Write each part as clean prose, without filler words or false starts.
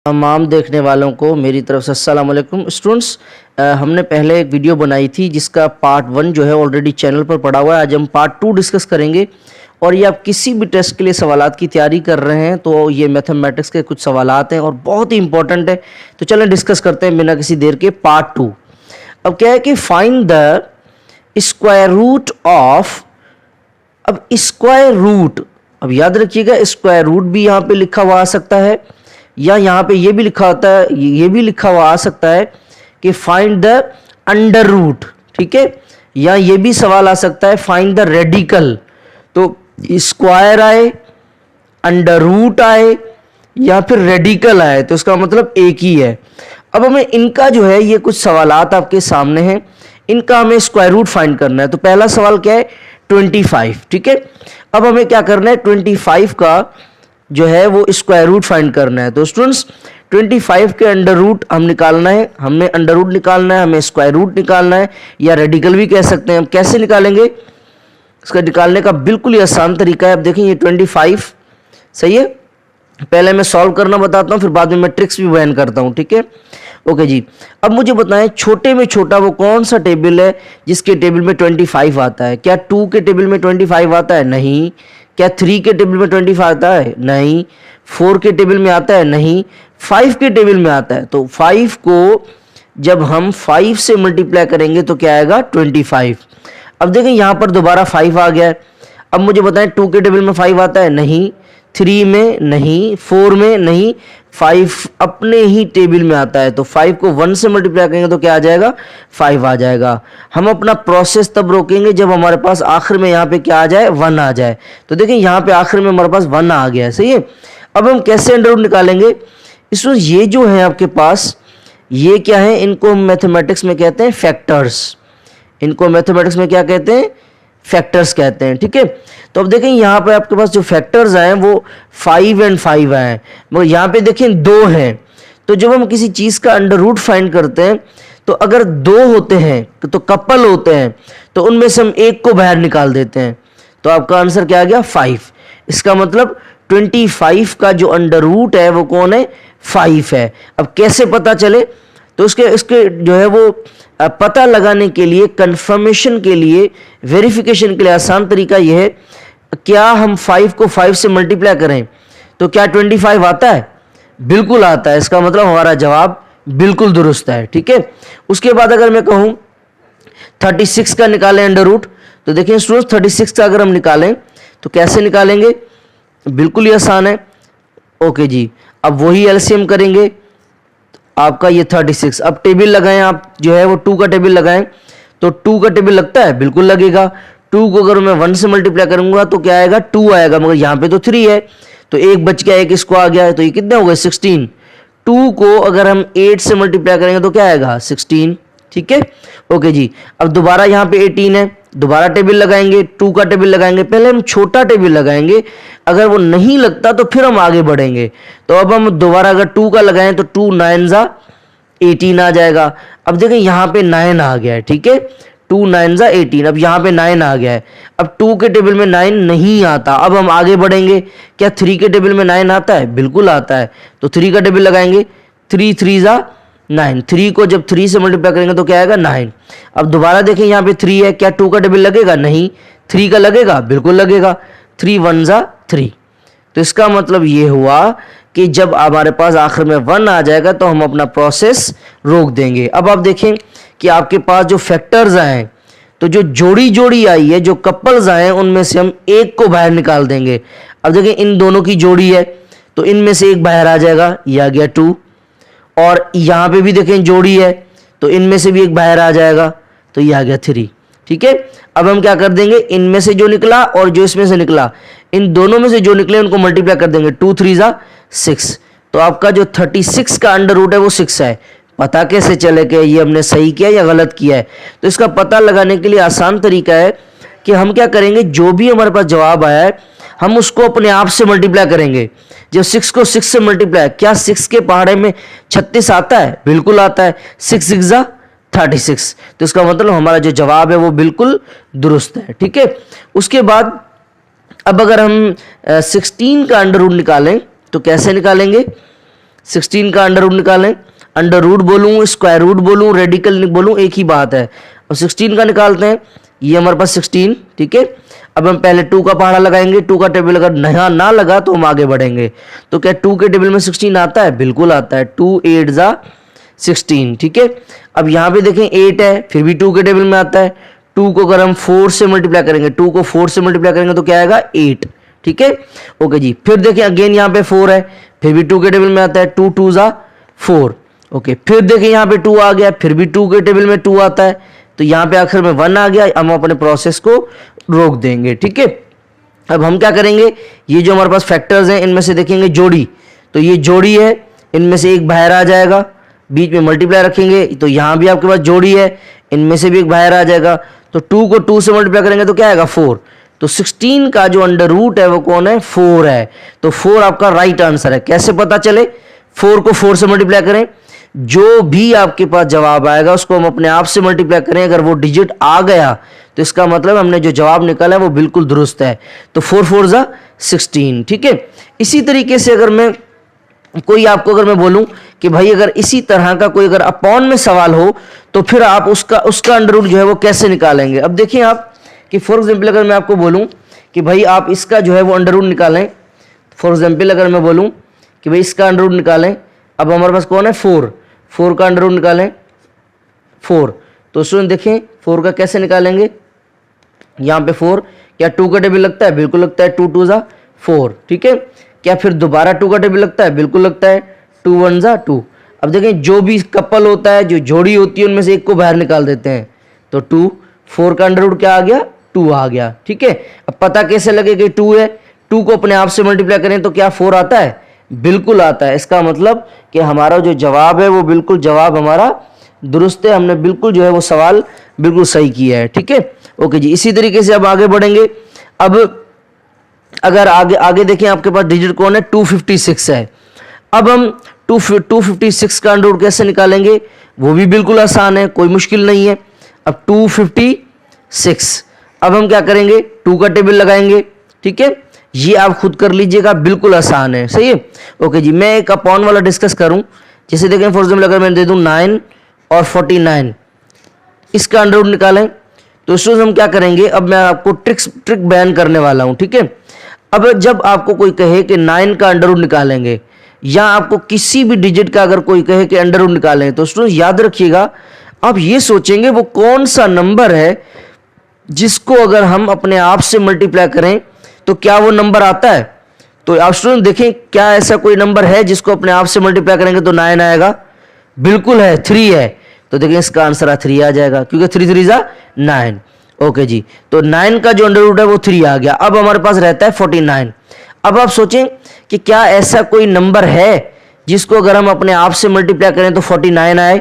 तमाम देखने वालों को मेरी तरफ से अस्सलाम वालेकुम स्टूडेंट्स। हमने पहले एक वीडियो बनाई थी जिसका पार्ट 1 जो है ऑलरेडी चैनल पर पड़ा हुआ है। आज हम पार्ट 2 डिस्कस करेंगे और ये आप किसी भी टेस्ट के लिए सवालात की तैयारी कर रहे हैं तो ये मैथमेटिक्स के कुछ सवालात हैं और बहुत ही इंपॉर्टेंट है। तो चलें डिस्कस करते हैं बिना किसी देर के पार्ट 2। अब क्या है कि find the square root of, अब स्क्वायर रूट, अब याद रखिएगा स्क्वायर रूट भी यहाँ पे लिखा हुआ आ सकता है या यहाँ पे ये भी लिखा होता है, ये भी लिखा हुआ आ सकता है कि फाइंड द अंडर रूट, ठीक है, या ये भी सवाल आ सकता है फाइंड द रेडिकल। तो स्क्वायर आए, अंडर रूट आए या फिर रेडिकल आए तो इसका मतलब एक ही है। अब हमें इनका जो है ये कुछ सवालात आपके सामने हैं, इनका हमें स्क्वायर रूट फाइंड करना है। तो पहला सवाल क्या है 25, ठीक है। अब हमें क्या करना है 25 का जो है वो स्क्वायर रूट फाइंड करना है। तो स्टूडेंट्स 25 के अंडर रूट हम निकालना है, हमें अंडर रूट निकालना है, हमें स्क्वायर रूट निकालना है या रेडिकल भी कह सकते हैं। हम कैसे निकालेंगे, इसका निकालने का बिल्कुल ही आसान तरीका है। अब देखें ये 25 सही है, पहले मैं सॉल्व करना बताता हूँ फिर बाद में मैं ट्रिक्स भी बयान करता हूँ, ठीक है। ओके जी, अब मुझे बताएं छोटे में छोटा वो कौन सा टेबल है जिसके टेबल में 25 आता है। क्या 2 के टेबल में 25 आता है? नहीं। क्या 3 के टेबल में 25 आता है? नहीं। 4 के टेबल में आता है? नहीं। 5 के टेबल में आता है। तो 5 को जब हम 5 से मल्टीप्लाई करेंगे तो क्या आएगा 25। अब देखें यहाँ पर दोबारा 5 आ गया है। अब मुझे बताएं 2 के टेबल में 5 आता है? नहीं। 3 में नहीं, 4 में नहीं, 5 अपने ही टेबल में आता है। तो 5 को 1 से मल्टीप्लाई करेंगे तो क्या आ जाएगा 5 आ जाएगा। हम अपना प्रोसेस तब रोकेंगे जब हमारे पास आखिर में यहाँ पे क्या आ जाए 1 आ जाए। तो देखिए यहाँ पे आखिर में हमारे पास 1 आ गया है, सही है। अब हम कैसे अंडर रूट निकालेंगे, इसमें ये जो है आपके पास ये क्या है, इनको हम मैथमेटिक्स में कहते हैं फैक्टर्स। इनको मैथमेटिक्स में क्या कहते हैं, फैक्टर्स कहते हैं, ठीक है। तो अब देखें यहाँ पे आपके पास जो फैक्टर्स आए वो 5 और 5 आए, मगर यहाँ पे देखें 2 हैं। तो जब हम किसी चीज़ का अंडर रूट फाइंड करते हैं तो अगर 2 होते हैं तो कपल होते हैं तो उनमें से हम एक को बाहर निकाल देते हैं। तो आपका आंसर क्या आ गया 5। इसका मतलब 25 का जो अंडर रूट है वो कौन है 5 है। अब कैसे पता चले, तो इसके जो है वो पता लगाने के लिए, कंफर्मेशन के लिए, वेरिफिकेशन के लिए आसान तरीका यह है, क्या हम 5 को 5 से मल्टीप्लाई करें तो क्या 25 आता है? बिल्कुल आता है। इसका मतलब हमारा जवाब बिल्कुल दुरुस्त है, ठीक है। उसके बाद अगर मैं कहूं 36 का निकालें अंडर रूट, तो देखिए स्टूडेंट्स 36 का अगर हम निकालें तो कैसे निकालेंगे, बिल्कुल ही आसान है। ओके जी, अब वही एलसीएम करेंगे आपका ये 36। अब टेबल लगाएं, आप जो है वो 2 का टेबल लगाएं तो 2 का टेबल लगता है, बिल्कुल लगेगा। 2 को अगर मैं 1 से मल्टीप्लाई करूंगा तो क्या आएगा 2 आएगा, मगर यहाँ पे तो 3 है तो एक बच गया, एक इसको आ गया है, तो ये कितने हो गए 16। 2 को अगर हम 8 से मल्टीप्लाई करेंगे तो क्या आएगा 16, ठीक है। ओके जी, अब दोबारा यहाँ पे 18 है, दोबारा टेबल लगाएंगे, 2 का टेबल लगाएंगे, पहले हम छोटा टेबल लगाएंगे, अगर वो नहीं लगता तो फिर हम आगे बढ़ेंगे। तो अब हम दोबारा अगर 2 का लगाएं तो 2 9 जा 18 आ जाएगा। अब देखें यहाँ पे 9 आ गया है, ठीक है, 2 9 जा 18। अब यहाँ पे 9 आ गया है। अब 2 के टेबल में 9 नहीं आता, अब हम आगे बढ़ेंगे। क्या 3 के टेबल में 9 आता है? बिल्कुल आता है। तो 3 का टेबल लगाएंगे, 3 3 जा 9, 3 को जब 3 से मल्टीप्लाई करेंगे तो क्या आएगा 9। अब दोबारा देखें यहाँ पे 3 है, क्या 2 का टेबल लगेगा? नहीं। 3 का लगेगा? बिल्कुल लगेगा। 3 1 जा 3। तो इसका मतलब ये हुआ कि जब हमारे पास आखिर में 1 आ जाएगा तो हम अपना प्रोसेस रोक देंगे। अब आप देखें कि आपके पास जो फैक्टर्स आए, तो जो जोड़ी जोड़ी आई है, जो कपल्स आए, उनमें से हम एक को बाहर निकाल देंगे। अब देखें इन दोनों की जोड़ी है तो इनमें से एक बाहर आ जाएगा, ये आ गया 2। और यहाँ पे भी देखें जोड़ी है तो इनमें से भी एक बाहर आ जाएगा, तो ये आ गया 3, ठीक है। अब हम क्या कर देंगे, इनमें से जो निकला और जो इसमें से निकला, इन दोनों में से जो निकले उनको मल्टीप्लाई कर देंगे, 2 3 जा 6। तो आपका जो 36 का अंडर रूट है वो 6 है। पता कैसे चले कि ये हमने सही किया या गलत किया है, तो इसका पता लगाने के लिए आसान तरीका है कि हम क्या करेंगे, जो भी हमारे पास जवाब आया है हम उसको अपने आप से मल्टीप्लाई करेंगे। जब 6 को 6 से मल्टीप्लाई, क्या 6 के पहाड़े में 36 आता है? बिल्कुल आता है। 6 6 जा 36। तो इसका मतलब हमारा जो जवाब है वो बिल्कुल दुरुस्त है, ठीक है। उसके बाद अब अगर हम 16 का अंडर रूट निकालें तो कैसे निकालेंगे, 16 का अंडर रूट निकालें, अंडर रूट बोलूँ, स्क्वायर रूट बोलूँ, रेडिकल बोलूँ, एक ही बात है। अब 16 का निकालते हैं, ये हमारे पास 16, ठीक है। अब हम पहले 2 का पहाड़ा लगाएंगे, 2 का टेबल अगर नया ना लगा तो हम आगे बढ़ेंगे। तो क्या 2 के टेबल में 16 आता है? बिल्कुल आता है, 2 8 जा 16, ठीक है। अब यहाँ पे देखें 8 है, फिर भी 2 के टेबल में आता है। 2 को अगर हम 4 से मल्टीप्लाई करेंगे, 2 को 4 से मल्टीप्लाई करेंगे तो क्या आएगा? 8, ठीक है। ओके जी, फिर देखें अगेन यहाँ पे 4 है, फिर भी 2 के टेबल में आता है, 2 2 जा 4, ओके। फिर देखें यहाँ पे 2 आ गया, फिर भी 2 के टेबल में 2 आता है, तो यहाँ पे आखिर में 1 आ गया, हम अपने प्रोसेस को रोक देंगे, ठीक है। अब हम क्या करेंगे, ये जो हमारे पास फैक्टर्स हैं इनमें से देखेंगे जोड़ी, तो ये जोड़ी है, इनमें से एक बाहर आ जाएगा, बीच में मल्टीप्लाई रखेंगे तो यहाँ भी आपके पास जोड़ी है, इनमें से भी एक बाहर आ जाएगा, तो 2 को 2 से मल्टीप्लाई करेंगे तो क्या आएगा? 4। तो 16 का जो अंडर रूट है वो कौन है? 4 है। तो 4 आपका राइट आंसर है। कैसे पता चले? 4 को 4 से मल्टीप्लाई करें, जो भी आपके पास जवाब आएगा उसको हम अपने आप से मल्टीप्लाई करें, अगर वो डिजिट आ गया तो इसका मतलब हमने जो जवाब निकाला है वो बिल्कुल दुरुस्त है। तो 4 4 जा 16, ठीक है। इसी तरीके से अगर मैं अगर मैं बोलूं कि भाई अगर इसी तरह का कोई अगर अपॉन में सवाल हो तो फिर आप उसका अंडर रूट जो है वो कैसे निकालेंगे। अब देखिए आप कि फॉर एग्जाम्पल अगर मैं आपको बोलूं कि भाई आप इसका जो है वो अंडर रूट निकालें, फॉर एग्जाम्पल अगर मैं बोलूं कि भाई इसका अंडर रूट निकालें, अब हमारे पास कौन है? 4 का अंडर रूट निकालें 4, तो स्टूडेंट देखें 4 का कैसे निकालेंगे। यहाँ पे 4, क्या 2 का टेबल लगता है? बिल्कुल लगता है, 2 2 जा 4, ठीक है। क्या फिर दोबारा 2 का टेबल लगता है? बिल्कुल लगता है, 2 1 जा 2। अब देखें जो भी कपल होता है, जो जोड़ी होती है, उनमें से एक को बाहर निकाल देते हैं, तो 2, 4 का अंडर रूट क्या आ गया? 2 आ गया, ठीक है। अब पता कैसे लगे कि 2 है? 2 को अपने आप से मल्टीप्लाई करें तो क्या 4 आता है? बिल्कुल आता है। इसका मतलब कि हमारा जो जवाब है वो बिल्कुल जवाब हमारा दुरुस्त है, हमने बिल्कुल जो है वो सवाल बिल्कुल सही किया है, ठीक है। ओके जी, इसी तरीके से अब आगे बढ़ेंगे। अब अगर आगे देखें आपके पास डिजिट कौन है? 256 है। अब हम 256 का अंडर रूट कैसे निकालेंगे? वो भी बिल्कुल आसान है, कोई मुश्किल नहीं है। अब 256, अब हम क्या करेंगे? 2 का टेबल लगाएंगे, ठीक है। ये आप खुद कर लीजिएगा, बिल्कुल आसान है, सही है। ओके जी, मैं एक अपॉन वाला डिस्कस करूं, जैसे देखें फॉर एग्जाम्पल अगर मैं दे दूं 9 और 49, इसका अंडर रूट निकालें, तो इसमें हम क्या करेंगे? अब मैं आपको ट्रिक बयान करने वाला हूं, ठीक है। अब जब आपको कोई कहे कि 9 का अंडर रूट निकालेंगे, या आपको किसी भी डिजिट का अगर कोई कहे कि अंडर रूट निकालें, तो स्टूडेंट याद रखिएगा, आप ये सोचेंगे वो कौन सा नंबर है जिसको अगर हम अपने आप से मल्टीप्लाई करें तो क्या वो नंबर आता है। तो आप स्टूडेंट देखें, क्या ऐसा कोई नंबर है जिसको अपने आप से मल्टीप्लाई करेंगे तो 9 आएगा? बिल्कुल है, 3 है। तो देखिए इसका आंसर 3 आ जाएगा, क्योंकि 3 3 जा 9। ओके जी, तो 9 का जो अंडर रूट है वो 3 आ गया। अब हमारे पास रहता है 49। अब आप सोचें कि क्या ऐसा कोई नंबर है जिसको अगर हम अपने आप से मल्टीप्लाई करें तो 49 आए?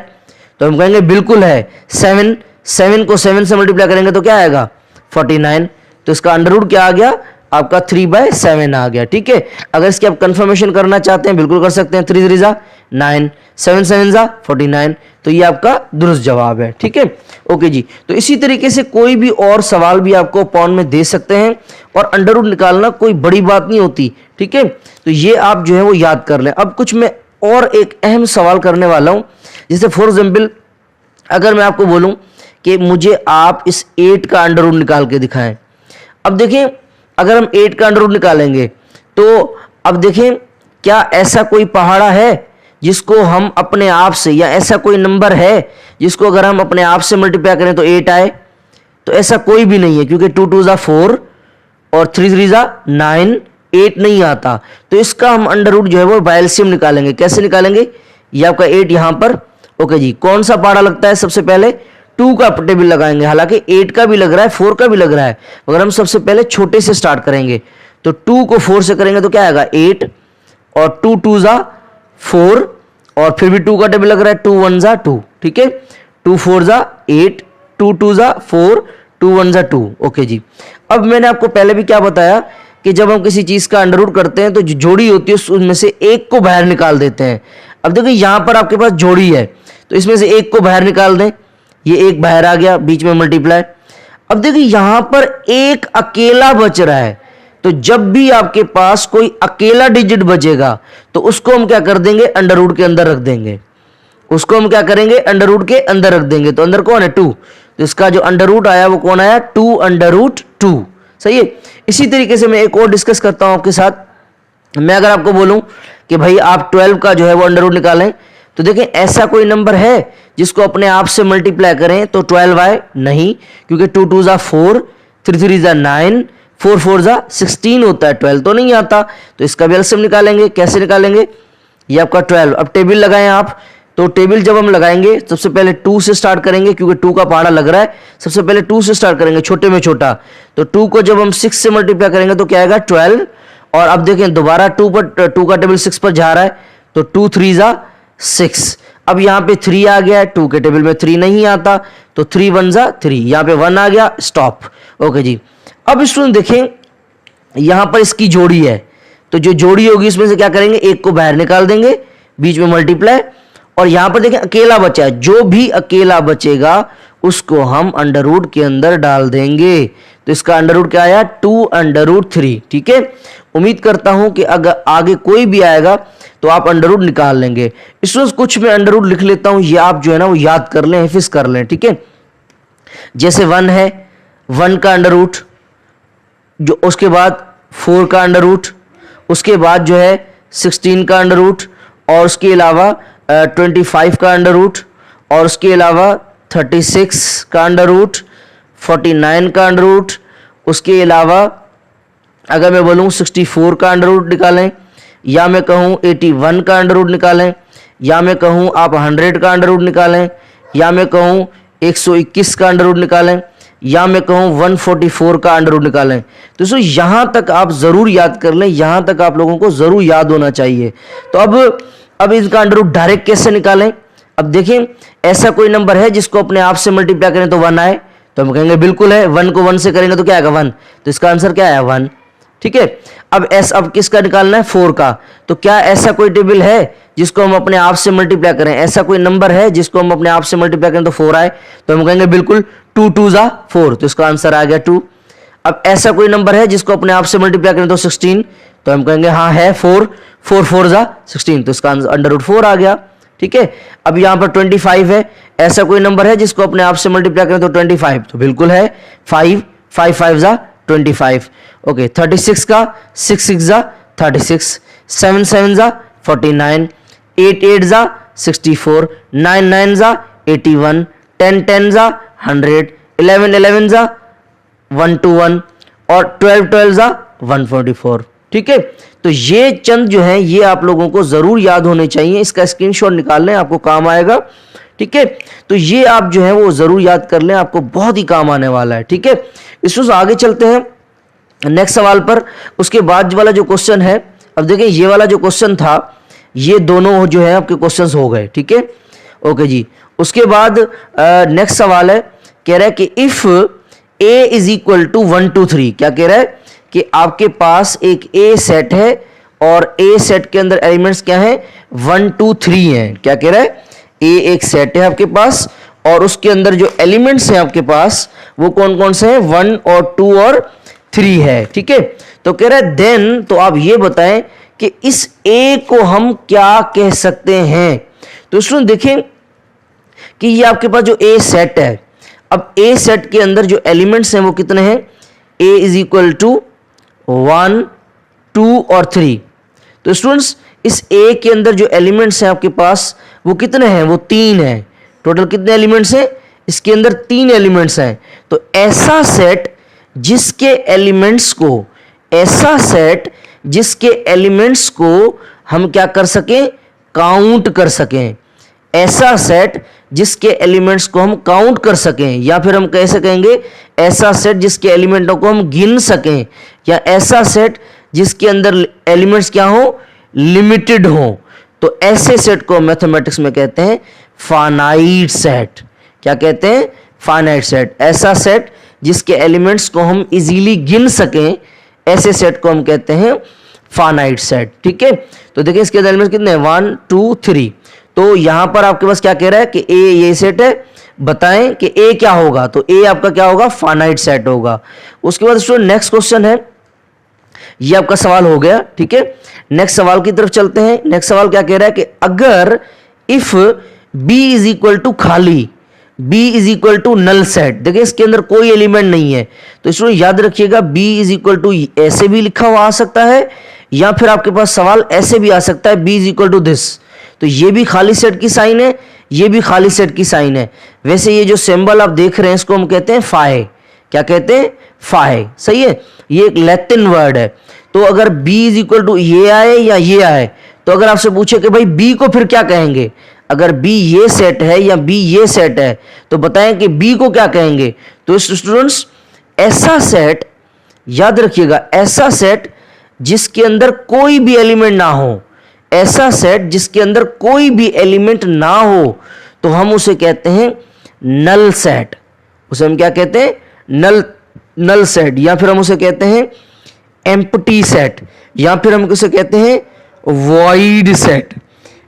तो हम कहेंगे बिल्कुल है, 7 को 7 से मल्टीप्लाई करेंगे तो क्या आएगा? 49। तो इसका अंडर रूट क्या आ गया? आपका 3/7 आ गया, ठीक है। अगर इसकी आप कंफर्मेशन करना चाहते हैं बिल्कुल कर सकते हैं, 3 3 जा 9, 7 7 जा 49, तो ये आपका दुरुस्त जवाब है, ठीक है। ओके जी, तो इसी तरीके से कोई भी और सवाल भी आपको अपॉन में दे सकते हैं, और अंडर रूट निकालना कोई बड़ी बात नहीं होती, ठीक है। तो ये आप जो है वो याद कर लें। अब कुछ मैं और एक अहम सवाल करने वाला हूं, जैसे फॉर एग्जाम्पल अगर मैं आपको बोलूं कि मुझे आप इस 8 का अंडर रूट निकाल के दिखाएं। अब देखें अगर हम 8 का अंडर रूट निकालेंगे तो अब देखें क्या ऐसा कोई पहाड़ा है जिसको हम अपने आप से, या ऐसा कोई नंबर है जिसको अगर हम अपने आप से मल्टीप्लाई करें तो 8 आए? तो ऐसा कोई भी नहीं है, क्योंकि 2 2 जा 4 और 3 3 जा 9, 8 नहीं आता। तो इसका हम अंडर रूट जो है वो बाय एलसीएम निकालेंगे। कैसे निकालेंगे? ये आपका 8 यहां पर, ओके जी। कौन सा पहाड़ा लगता है? सबसे पहले 2 का टेबल लगाएंगे, हालांकि 8 का भी लग रहा है, 4 का भी लग रहा है, अगर हम सबसे पहले छोटे से स्टार्ट करेंगे तो 2 को 4 से करेंगे तो क्या आएगा? 8, और 2 2 जा 4, और फिर भी 2 का टेबल लग रहा है, 2 1 जा 2, ठीक है। 2 4 जा 8, 2 2 जा 4, 2 1 जा 2, ओके जी। अब मैंने आपको पहले भी क्या बताया कि जब हम किसी चीज का अंडर रूट करते हैं तो जो जोड़ी होती है उसमें से एक को बाहर निकाल देते हैं। अब देखिए यहां पर आपके पास जोड़ी है, तो इसमें से एक को बाहर निकाल दें, ये एक बाहर आ गया, बीच में मल्टीप्लाई। अब देखिए यहां पर एक अकेला बच रहा है, तो जब भी आपके पास कोई अकेला डिजिट बचेगा तो उसको हम क्या कर देंगे, अंडर रूट के अंदर रख देंगे। उसको हम क्या करेंगे, अंडर रूट के अंदर रख देंगे। तो अंदर कौन है, 2, तो इसका जो अंडर रूट आया वो कौन आया, 2 अंडर रूट 2। सही है। इसी तरीके से मैं एक और डिस्कस करता हूं आपके साथ। मैं अगर आपको बोलूं कि भाई आप 12 का जो है वो अंडर रूट निकालें, तो देखें ऐसा कोई नंबर है जिसको अपने आप से मल्टीप्लाई करें तो 12 आए, नहीं, क्योंकि 2 2 जा 4, 3 3 जा 9, 4 4 जा 16 होता है, 12 तो नहीं आता। तो इसका भी एलसीएम निकालेंगे। कैसे निकालेंगे, ये आपका 12। अब टेबल लगाएं आप, तो टेबल जब हम लगाएंगे सबसे पहले 2 से स्टार्ट करेंगे, क्योंकि 2 का पहाड़ा लग रहा है। सबसे पहले 2 से स्टार्ट करेंगे, छोटे में छोटा। तो 2 को जब हम 6 से मल्टीप्लाई करेंगे तो क्या आएगा, 12। और अब देखें दोबारा 2 का टेबल 6 पर जा रहा है, तो 2 3 जा 6। अब यहां पे 3 आ गया है, 2 के टेबल में 3 नहीं आता, तो 3 1 जा 3, यहां पे 1 आ गया, स्टॉप। ओके जी। अब स्टूडेंट देखें यहां पर इसकी जोड़ी है, तो जो जोड़ी होगी इसमें से क्या करेंगे, एक को बाहर निकाल देंगे, बीच में मल्टीप्लाई। और यहां पर देखें अकेला बचा है, जो भी अकेला बचेगा उसको हम अंडर रूट के अंदर डाल देंगे। तो इसका अंडर रूट क्या आया, 2 अंडर रूट 3। ठीक है। उम्मीद करता हूं कि अगर आगे कोई भी आएगा तो आप अंडर रूट निकाल लेंगे। इसमें कुछ मैं अंडर रूट लिख लेता हूं, ये आप जो है ना वो याद कर लें, हिफिज कर लें। ठीक है। जैसे 1 है, 1 का अंडर रूट, जो उसके बाद 4 का अंडर रूट, उसके बाद जो है 16 का अंडर रूट, और उसके अलावा 25 का अंडर रूट, और उसके अलावा 36 का अंडर रूट, 49 का अंडर रूट, उसके अलावा अगर मैं बोलूँ 64 का अंडर रूट निकालें, या मैं कहूँ 81 का अंडर रूट निकालें, या मैं कहूँ आप 100 का अंडर रूट निकालें, या मैं कहूँ 121 का अंडर रूट निकालें, या मैं कहूँ 144 का अंडर रूट निकालें। तो दोस्तों यहाँ तक आप ज़रूर याद कर लें, यहाँ तक आप लोगों को ज़रूर याद होना चाहिए। तो अब इसका अंडर रूट डायरेक्ट कैसे निकालें। अब देखिए ऐसा कोई नंबर है जिसको अपने आप से मल्टीप्लाई करें तो 1 आए, तो हम कहेंगे बिल्कुल है। 1 को 1 से करेंगे तो क्या आएगा, 1। तो इसका आंसर क्या है, 1। ठीक है। अब किसका निकालना है, 4 का। तो क्या ऐसा कोई टेबल है जिसको हम अपने आप से मल्टीप्लाई करें, ऐसा कोई नंबर है जिसको हम अपने आप से मल्टीप्लाई करें तो 4 आए, तो हम कहेंगे बिल्कुल 2 2 जा 4, तो इसका आंसर आ गया 2। अब ऐसा कोई नंबर है जिसको अपने आप से मल्टीप्लाई करें तो 16, तो हम कहेंगे हाँ है 4 4 4 जा 16, तो इसका अंडर रूट 4 आ गया। ठीक है। अब यहां पर 25 है, ऐसा कोई नंबर है जिसको अपने आप से मल्टीप्लाई करें तो 25, तो बिल्कुल है 5 5 5 जा 25। ओके। 36 का 6 6 जा 36, 7 7 जा 49, 8 8 जा 64, 9 9 जा 81, 10 10 जा 100, 11 11 जा 121, और 12 12 जा 144। ठीक है। तो ये चंद जो हैं ये आप लोगों को जरूर याद होने चाहिए, इसका स्क्रीनशॉट निकाल लें, आपको काम आएगा। ठीक है। तो ये आप जो है वो जरूर याद कर लें, आपको बहुत ही काम आने वाला है। ठीक है। इसमें आगे चलते हैं नेक्स्ट सवाल पर। उसके बाद वाला जो क्वेश्चन है, अब देखें ये वाला जो क्वेश्चन था, ये दोनों जो है आपके क्वेश्चंस हो गए। ठीक है। ओके जी। उसके बाद नेक्स्ट सवाल है, कह रहा है कि if a is equal to 1 2 3, क्या कह रहा है कि आपके पास एक ए सेट है और ए सेट के अंदर एलिमेंट्स क्या हैं, 1 2 3 हैं। क्या कह रहा है, ए एक सेट है आपके पास और उसके अंदर जो एलिमेंट्स हैं आपके पास वो कौन कौन से हैं, 1 और 2 और 3 है। ठीक है। तो कह रहा है देन, तो आप ये बताएं कि इस ए को हम क्या कह सकते हैं। तो इसमें देखें कि ये आपके पास जो ए सेट है, अब ए सेट के अंदर जो एलिमेंट्स हैं वो कितने हैं, ए इज इक्वल टू 1 2 और 3। तो स्टूडेंट्स इस ए के अंदर जो एलिमेंट्स हैं आपके पास वो कितने हैं, वो 3 हैं। टोटल कितने एलिमेंट्स हैं, इसके अंदर 3 एलिमेंट्स हैं। तो ऐसा सेट जिसके एलिमेंट्स को, ऐसा सेट जिसके एलिमेंट्स को हम क्या कर सकें, काउंट कर सकें। ऐसा सेट जिसके एलिमेंट्स को हम काउंट कर सकें, या फिर हम कैसे कहेंगे, ऐसा सेट जिसके एलिमेंटों को हम गिन सकें, या ऐसा सेट जिसके अंदर एलिमेंट्स क्या हो, लिमिटेड हो। तो ऐसे सेट को मैथमेटिक्स में कहते हैं फाइनाइट सेट। क्या कहते हैं, फाइनाइट सेट। ऐसा सेट जिसके एलिमेंट्स को हम इजीली गिन सकें, ऐसे सेट को हम कहते हैं फाइनाइट सेट। ठीक है। तो देखिए इसके एलिमेंट्स कितने हैं, 1 2 3। तो यहां पर आपके पास क्या कह रहा है कि ए ये सेट है, बताएं कि ए क्या होगा। तो ए आपका क्या होगा, फाइनाइट सेट होगा। उसके बाद स्टूडेंट नेक्स्ट क्वेश्चन है ये आपका सवाल हो गया। ठीक है, नेक्स्ट सवाल की तरफ चलते हैं। नेक्स्ट सवाल क्या कह रहा है कि अगर if b is equal to खाली, b is equal to null set, देखिए इसके अंदर कोई एलिमेंट नहीं है, तो इसमें याद रखिएगा b इज इक्वल टू ऐसे भी लिखा हुआ आ सकता है, या फिर आपके पास सवाल ऐसे भी आ सकता है b is equal to this. तो ये भी खाली सेट की साइन है, ये भी खाली सेट की साइन है। वैसे ये जो सिंबल आप देख रहे हैं इसको हम कहते हैं फाई। क्या कहते हैं? फाई। सही है, ये एक लैटिन वर्ड है। तो अगर b इज इक्वल टू ये आए या ये आए, तो अगर आपसे पूछे कि भाई b को फिर क्या कहेंगे, अगर b ये सेट है या b ये सेट है, तो बताएं कि b को क्या कहेंगे। तो स्टूडेंट्स ऐसा सेट, याद रखिएगा, ऐसा सेट जिसके अंदर कोई भी एलिमेंट ना हो, ऐसा सेट जिसके अंदर कोई भी एलिमेंट ना हो, तो हम उसे कहते हैं नल सेट। उसे हम क्या कहते हैं? नल सेट, या फिर हम उसे कहते हैं एम्प्टी सेट, या फिर हम उसे कहते हैं वॉइड सेट।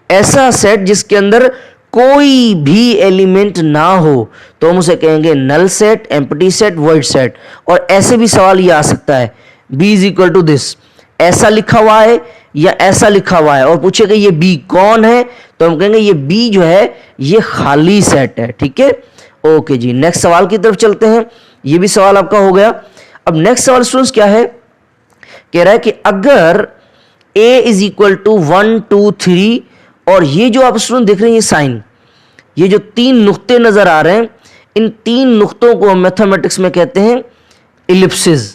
ऐसा सेट जिसके अंदर कोई भी एलिमेंट ना हो, तो हम उसे कहेंगे null set, empty set, void set. और ऐसे भी सवाल ये आ सकता है, b is equal to this, ऐसा लिखा हुआ है या ऐसा लिखा हुआ है, और पूछेगा ये b कौन है, तो हम कहेंगे ये b जो है ये खाली सेट है। ठीक है, ओके जी, नेक्स्ट सवाल की तरफ चलते हैं। ये भी सवाल आपका हो गया। अब नेक्स्ट सवाल स्टूडेंट्स क्या है, कह रहा है कि अगर a इज इक्वल टू 1 2 3, और ये जो आप स्टूडेंट देख रहे हैं ये साइन, ये जो 3 नुक्ते नजर आ रहे हैं, इन 3 नुक्तों को मैथमेटिक्स में कहते हैं इलिप्सिस।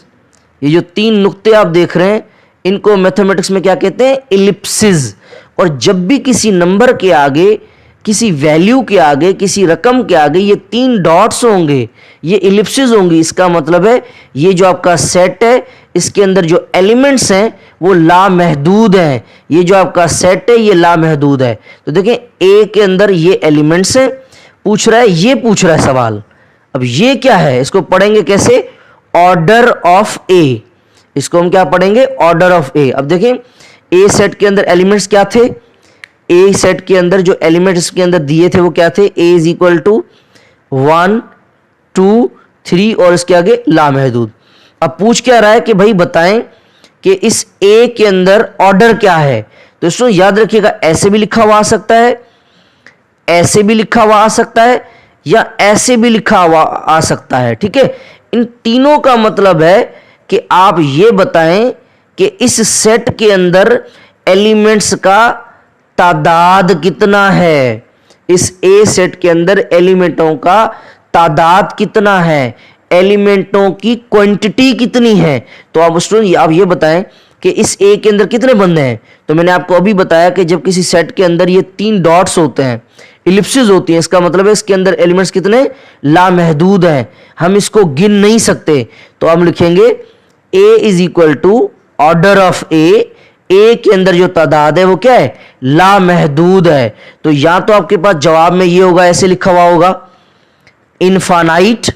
ये जो 3 नुक्ते आप देख रहे हैं इनको मैथमेटिक्स में क्या कहते हैं? इलिप्सिस। और जब भी किसी नंबर के आगे, किसी वैल्यू के आगे, किसी रकम के आगे ये 3 डॉट्स होंगे, ये इलिप्सिस होंगी, इसका मतलब है ये जो आपका सेट है इसके अंदर जो एलिमेंट्स हैं वो लामहदूद हैं। ये जो आपका सेट है ये लामहदूद है। तो देखें ए के अंदर ये एलिमेंट्स हैं, पूछ रहा है, ये पूछ रहा है सवाल। अब ये क्या है, इसको पढ़ेंगे कैसे? ऑर्डर ऑफ ए। इसको हम क्या पढ़ेंगे? ऑर्डर ऑफ ए। अब देखें ए सेट के अंदर एलिमेंट्स क्या थे? ए सेट के अंदर जो एलिमेंट्स के अंदर दिए थे वो क्या थे? ए इज इक्वल टू 1 2 3 और इसके आगे लामहदूद। अब पूछ क्या रहा है कि भाई बताएं कि इस ए के अंदर ऑर्डर क्या है। तो इसको याद रखिएगा, ऐसे भी लिखा हुआ आ सकता है, ऐसे भी लिखा हुआ आ सकता है, या ऐसे भी लिखा हुआ आ सकता है। ठीक है, इन तीनों का मतलब है कि आप ये बताएं कि इस सेट के अंदर एलिमेंट्स का तादाद कितना है। इस ए सेट के अंदर एलिमेंटों का तादाद कितना है, एलिमेंटों की क्वांटिटी कितनी है। तो आप स्टूडेंट आप ये बताएं कि इस ए के अंदर कितने बंदे हैं। तो मैंने आपको अभी बताया कि जब किसी सेट के अंदर ये 3 डॉट्स होते हैं, इलिप्सिस होती है, इसका मतलब है इसके अंदर एलिमेंट्स कितने? लामहदूद हैं, हम इसको गिन नहीं सकते। तो हम लिखेंगे A is equal to order of A के अंदर जो तादाद है वो क्या है? लामहदूद है। तो या तो आपके पास जवाब में ये होगा, ऐसे लिखा हुआ होगा इनफानाइट,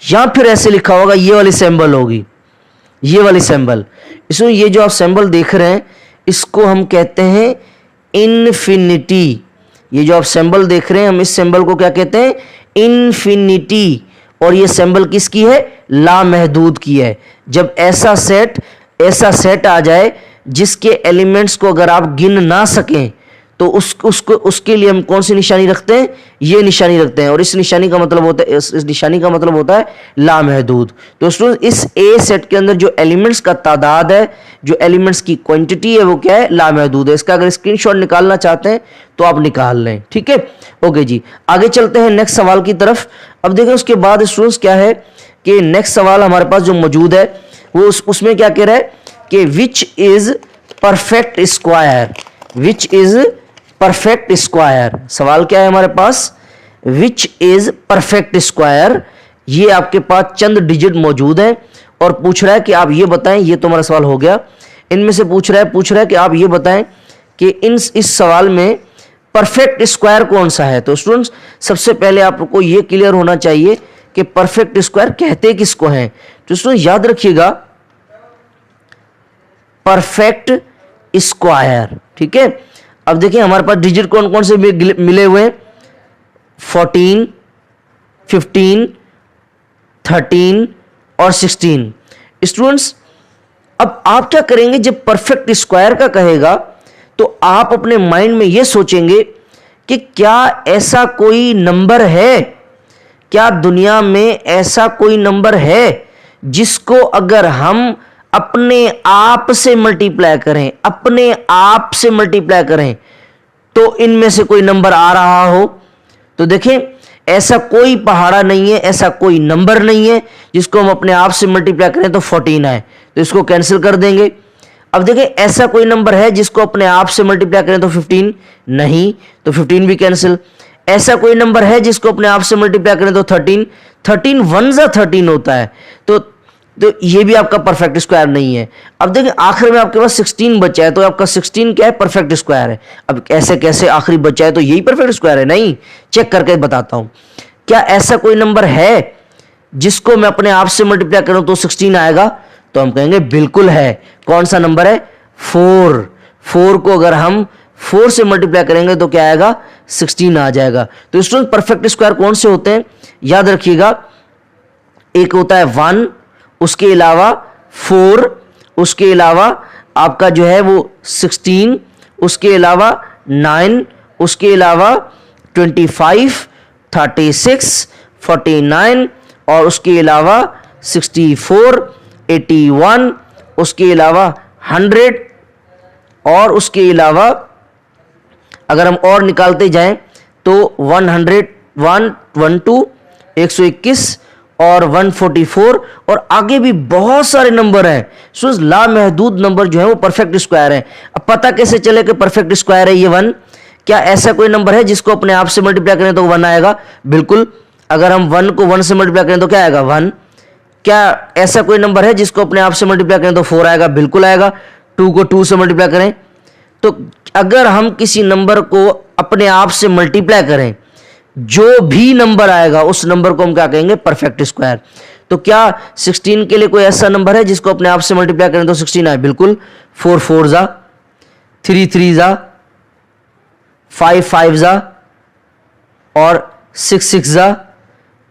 या फिर ऐसे लिखा होगा, ये वाली सिंबल होगी, ये वाली सिंबल। इसमें ये जो आप सिंबल देख रहे हैं इसको हम कहते हैं इन्फिनिटी। ये जो आप सिंबल देख रहे हैं हम इस सिंबल को क्या कहते हैं? इन्फिनिटी। और ये सिंबल किसकी है? लामहदूद की है। जब ऐसा सेट आ जाए जिसके एलिमेंट्स को अगर आप गिन ना सकें, तो उसके लिए हम कौन सी निशानी रखते हैं? ये निशानी रखते हैं। और इस निशानी का मतलब होता है, इस निशानी का मतलब होता है लामहदूद। तो स्टूडेंट इस ए सेट के अंदर जो एलिमेंट्स का तादाद है, जो एलिमेंट्स की क्वांटिटी है वो क्या है? लामहदूद है। इसका अगर स्क्रीनशॉट निकालना चाहते हैं तो आप निकाल लें। ठीक है, ओके जी, आगे चलते हैं नेक्स्ट सवाल की तरफ। अब देखें उसके बाद स्टूडेंट्स क्या है कि नेक्स्ट सवाल हमारे पास जो मौजूद है वो उसमें क्या कह रहा है कि which is perfect square. Which is perfect square. सवाल क्या है हमारे पास? Which is perfect square. ये आपके पास चंद डिजिट मौजूद हैं और पूछ रहा है कि आप ये बताएं, ये तो हमारा सवाल हो गया। इनमें से पूछ रहा है कि आप ये बताएं कि इस सवाल में परफेक्ट स्क्वायर कौन सा है। तो स्टूडेंट्स सबसे पहले आपको ये क्लियर होना चाहिए कि परफेक्ट स्क्वायर कहते किसको हैं। तो स्टूडेंट्स याद रखिएगा, परफेक्ट स्क्वायर। ठीक है, अब देखिए हमारे पास डिजिट कौन कौन से मिले हुए हैं? 14, 15, 13 और 16। स्टूडेंट्स अब आप क्या करेंगे, जब परफेक्ट स्क्वायर का कहेगा तो आप अपने माइंड में यह सोचेंगे कि क्या ऐसा कोई नंबर है, क्या दुनिया में ऐसा कोई नंबर है जिसको अगर हम अपने आप से मल्टीप्लाई करें, अपने आप से मल्टीप्लाई करें तो इनमें से कोई नंबर आ रहा हो। तो देखें, ऐसा कोई पहाड़ा नहीं है, ऐसा कोई नंबर नहीं है जिसको हम अपने आप से मल्टीप्लाई करें तो 14 आए, तो इसको कैंसिल कर देंगे। अब देखें, ऐसा कोई नंबर है जिसको अपने आप से मल्टीप्लाई करें तो 15 नहीं, तो 15 भी कैंसिल। ऐसा कोई नंबर है जिसको अपने आप से मल्टीप्लाई करें तो 13 1 जा 13 होता है, तो ये भी आपका परफेक्ट स्क्वायर नहीं है। अब देखिए, आखिर में आपके पास 16 बचा है, तो आपका 16 क्या है, परफेक्ट स्क्वायर है। अब ऐसे कैसे आखिरी बचा है तो यही परफेक्ट स्क्वायर है? नहीं, चेक करके बताता हूं। क्या ऐसा कोई नंबर है जिसको मैं अपने आप से मल्टीप्लाई करूं तो 16 आएगा? तो हम कहेंगे बिल्कुल है। कौन सा नंबर है? 4 को अगर हम 4 से मल्टीप्लाई करेंगे तो क्या आएगा? 16 आ जाएगा। तो स्टूडेंट, परफेक्ट स्क्वायर कौन से होते हैं याद रखिएगा, एक होता है 1, उसके अलावा 4, उसके अलावा आपका जो है वो 16, उसके अलावा 9, उसके अलावा 25, 36, 49 और उसके अलावा 64, 81, उसके अलावा 100 और उसके अलावा अगर हम और निकालते जाएं तो 100, 112, 121 और 144 और आगे भी बहुत सारे नंबर हैं। सो लामहदूद नंबर जो है वो परफेक्ट स्क्वायर है। अब पता कैसे चले कि परफेक्ट स्क्वायर है ये 1? क्या ऐसा कोई नंबर है जिसको अपने आप से मल्टीप्लाई करें तो 1 आएगा? बिल्कुल। अगर हम 1 को 1 से मल्टीप्लाई करें तो क्या आएगा? 1। क्या ऐसा कोई नंबर है जिसको अपने आप से मल्टीप्लाई करें तो 4 आएगा? बिल्कुल आएगा। 2 को 2 से मल्टीप्लाई करें तो अगर हम किसी नंबर को अपने आप से मल्टीप्लाई करें, जो भी नंबर आएगा उस नंबर को हम क्या कहेंगे? Perfect square. तो क्या 16 के लिए कोई ऐसा नंबर है जिसको अपने आप से मल्टीप्लाई करें तो 16 आए? बिल्कुल। 4 4 जा, 3 3 जा, 5 5 जा और 6 6 जा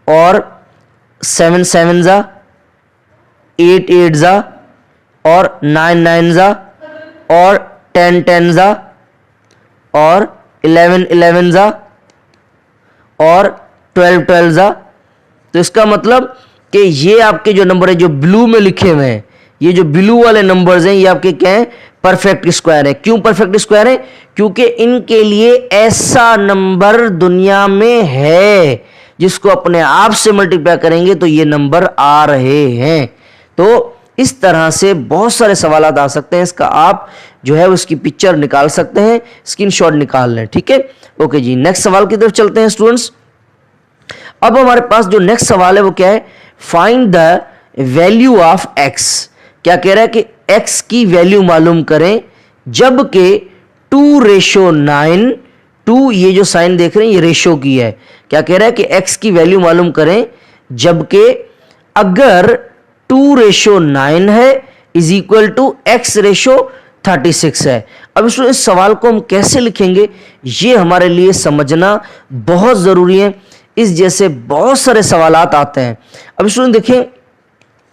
और 7 7 जा, 8 8 जा और 9 9 जा और 10 10 जा और 11 11 जा और 12 12 जा। तो इसका मतलब कि ये आपके जो नंबर है जो ब्लू में लिखे हुए हैं, ये जो ब्लू वाले नंबर्स हैं, ये आपके क्या है? परफेक्ट स्क्वायर है। क्यों परफेक्ट स्क्वायर है? क्योंकि इनके लिए ऐसा नंबर दुनिया में है जिसको अपने आप से मल्टीप्लाई करेंगे तो ये नंबर आ रहे हैं। तो इस तरह से बहुत सारे सवाल आ सकते हैं। इसका आप जो है उसकी पिक्चर निकाल सकते हैं, स्क्रीनशॉट निकाल लें। ठीक है, ओके जी। नेक्स्ट सवाल की तरफ चलते हैं स्टूडेंट्स। अब हमारे पास जो नेक्स्ट सवाल है वो क्या है? Find the value of x. क्या कह रहा है कि एक्स की वैल्यू मालूम करें जबकि 2:9, 2 ये जो साइन देख रहे हैं ये रेशो की है। क्या कह रहा है कि एक्स की वैल्यू मालूम करें जबकि अगर 2:9 है is equal to x ratio 36 है। अब इस सवाल को हम कैसे लिखेंगे ये हमारे लिए समझना बहुत जरूरी है। इस जैसे बहुत सारे सवालात आते हैं। अब स्टूडेंट देखें,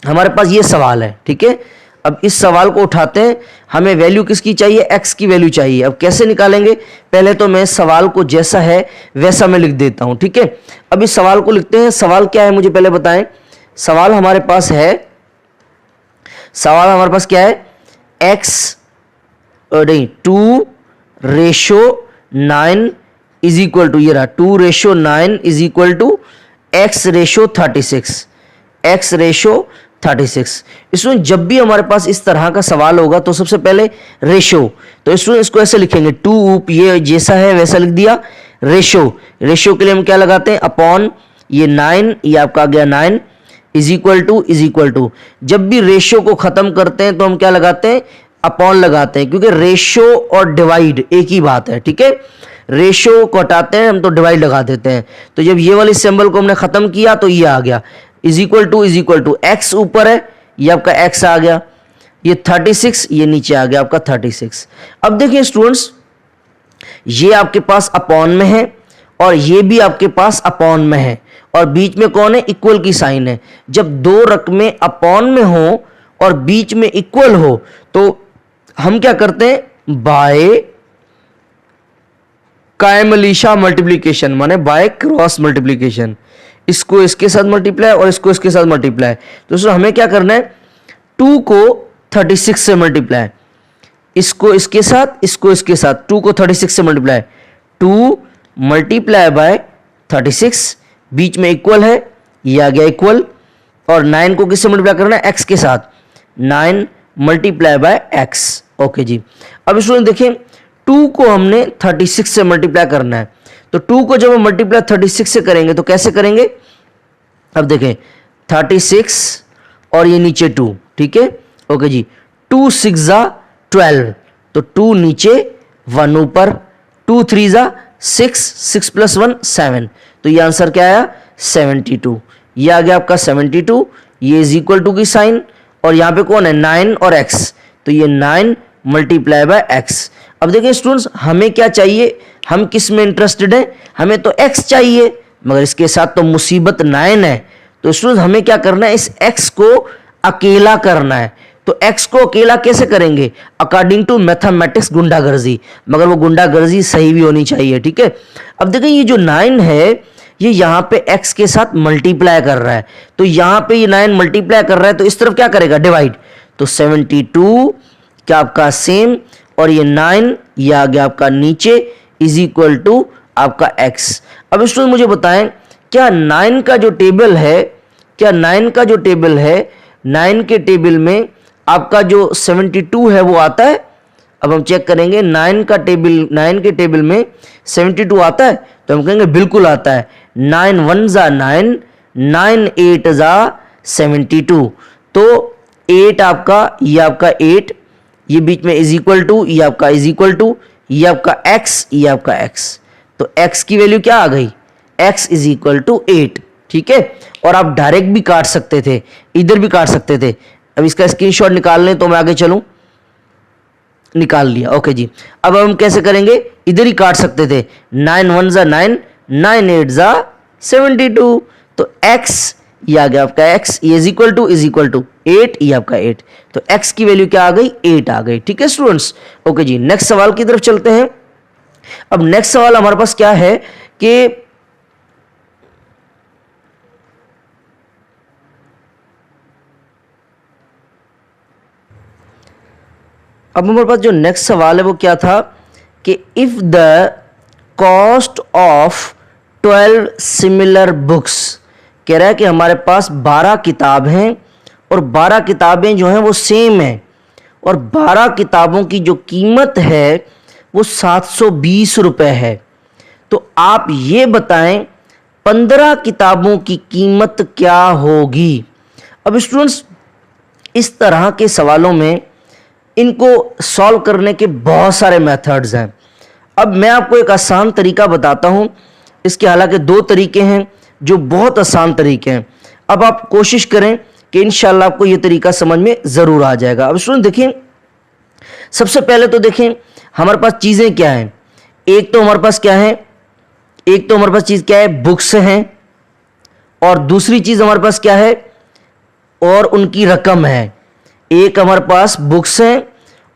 हमारे पास ये सवाल है, ठीक है। अब इस सवाल को उठाते हैं, हमें वैल्यू किसकी चाहिए? एक्स की वैल्यू चाहिए। अब कैसे निकालेंगे? पहले तो मैं सवाल को जैसा है वैसा मैं लिख देता हूं, ठीक है। अब इस सवाल को लिखते हैं। सवाल क्या है मुझे पहले बताएं। सवाल हमारे पास क्या है? एक्स 2:9 इज इक्वल टू, ये रहा 2:9 is equal to x ratio 36, x ratio 36। इसमें जब भी हमारे पास इस तरह का सवाल होगा तो सबसे पहले रेशो, तो इसको ऐसे लिखेंगे 2 ये जैसा है वैसा लिख दिया। रेशो के लिए हम क्या लगाते हैं? अपॉन ये 9, ये आपका आ गया 9 इज इक्वल टू। जब भी रेशो को खत्म करते हैं तो हम क्या लगाते हैं? अपॉन लगाते हैं, क्योंकि रेशो और डिवाइड एक ही बात है, ठीक है। रेशो को हटाते हैं हम तो डिवाइड लगा देते हैं। तो जब ये वाले सिंबल को हमने खत्म किया तो ये आ गया इज इक्वल टू एक्स ऊपर है, ये आपका एक्स आ गया, ये 36 ये नीचे आ गया आपका 36। अब देखिए स्टूडेंट्स, ये आपके पास अपॉन में है और ये भी आपके पास अपॉन में है और बीच में कौन है? इक्वल की साइन है। जब दो रकमें अपॉन में हो और बीच में इक्वल हो तो हम क्या करते हैं, बाय कायमलीशा मल्टीप्लीकेशन, माने बाय क्रॉस मल्टीप्लीकेशन। इसको इसके साथ मल्टीप्लाई और इसको इसके साथ मल्टीप्लाई। तो दोस्तों हमें क्या करना है, 2 को 36 से मल्टीप्लाई, इसको इसके साथ, इसको इसके साथ, 2 को 36 से मल्टीप्लाई, 2 मल्टीप्लाई बाय 36, बीच में इक्वल है, ये आ गया इक्वल, और 9 को किससे मल्टीप्लाई करना है, x के साथ, 9 मल्टीप्लाई बाय x। ओके जी। अब स्टूडेंट देखें 2 को हमने 36 से मल्टीप्लाई करना है, तो 2 को जब हम मल्टीप्लाई 36 से करेंगे तो कैसे करेंगे, अब देखें 36 और ये नीचे 2, ठीक है। ओके जी, 2 6 जा 12, तो 2 नीचे 1 ऊपर, 2 3 जा 6, 6 + 1 7, तो ये आंसर क्या आया 72। ये आ गया आपका 72, ये इज इक्वल टू की साइन, और यहाँ पे कौन है 9 और x, तो ये 9 मल्टीप्लाई बाय x। अब देखिए स्टूडेंट्स हमें क्या चाहिए, हम किस में इंटरेस्टेड हैं, हमें तो x चाहिए, मगर इसके साथ तो मुसीबत 9 है। तो स्टूडेंट्स हमें क्या करना है, इस x को अकेला करना है। तो x को अकेला कैसे करेंगे, अकॉर्डिंग टू मैथमेटिक्स गुंडागर्जी, मगर वो गुंडागर्जी सही भी होनी चाहिए, ठीक है। अब देखिए ये जो 9 है ये यहाँ पे x के साथ मल्टीप्लाई कर रहा है, तो यहाँ पे ये 9 मल्टीप्लाई कर रहा है, तो इस तरफ क्या करेगा, डिवाइड, तो 72 क्या आपका सेम, और ये 9 ये आ गया आपका नीचे, इज इक्वल टू आपका x। अब स्टूडेंट मुझे बताएं क्या 9 का जो टेबल है, क्या 9 का जो टेबल है, 9 के टेबल में आपका जो 72 है वो आता है। अब हम चेक करेंगे 9 का टेबल, 9 के टेबल में 72 आता है, तो हम कहेंगे बिल्कुल आता है, 9 1 जा 9, 9 8 जा 72, तो 8 आपका, ये आपका 8, ये बीच में इज इक्वल टू, ये आपका इज इक्वल टू, ये आपका x, ये आपका x, तो x की वैल्यू क्या आ गई, x इज इक्वल टू 8, ठीक है। और आप डायरेक्ट भी काट सकते थे, इधर भी काट सकते थे। अब इसका स्क्रीनशॉट निकाल लें तो मैं आगे चलूं, निकाल लिया, ओके जी। अब हम कैसे करेंगे, इधर ही काट सकते थे, 9 1 जा 9, 9 8 जा 72, तो x ये आ गया आपका x, ये इज इक्वल टू 8, ये आपका 8, तो x की वैल्यू क्या आ गई, 8 आ गई, ठीक है स्टूडेंट्स। ओके जी, नेक्स्ट सवाल की तरफ चलते हैं। अब नेक्स्ट सवाल हमारे पास क्या है कि अब हमारे पास जो नेक्स्ट सवाल है वो क्या था कि if the cost of 12 similar books, कह रहा है कि हमारे पास 12 किताब हैं और 12 किताबें जो हैं वो सेम हैं, और 12 किताबों की जो कीमत है वो 720 रुपये है, तो आप ये बताएं 15 किताबों की कीमत क्या होगी। अब स्टूडेंट्स इस तरह के सवालों में इनको सॉल्व करने के बहुत सारे मेथड्स हैं। अब मैं आपको एक आसान तरीका बताता हूं, इसके हालांकि 2 तरीके हैं जो बहुत आसान तरीके हैं। अब आप कोशिश करें कि इंशाल्लाह आपको ये तरीका समझ में ज़रूर आ जाएगा। अब स्टूडेंट देखें, सबसे पहले तो देखें हमारे पास चीज़ें क्या हैं। एक तो हमारे पास क्या है, एक तो हमारे पास चीज़ क्या है, बुक्स हैं, और दूसरी चीज़ हमारे पास क्या है, और उनकी रकम है। एक हमारे पास बुक्स हैं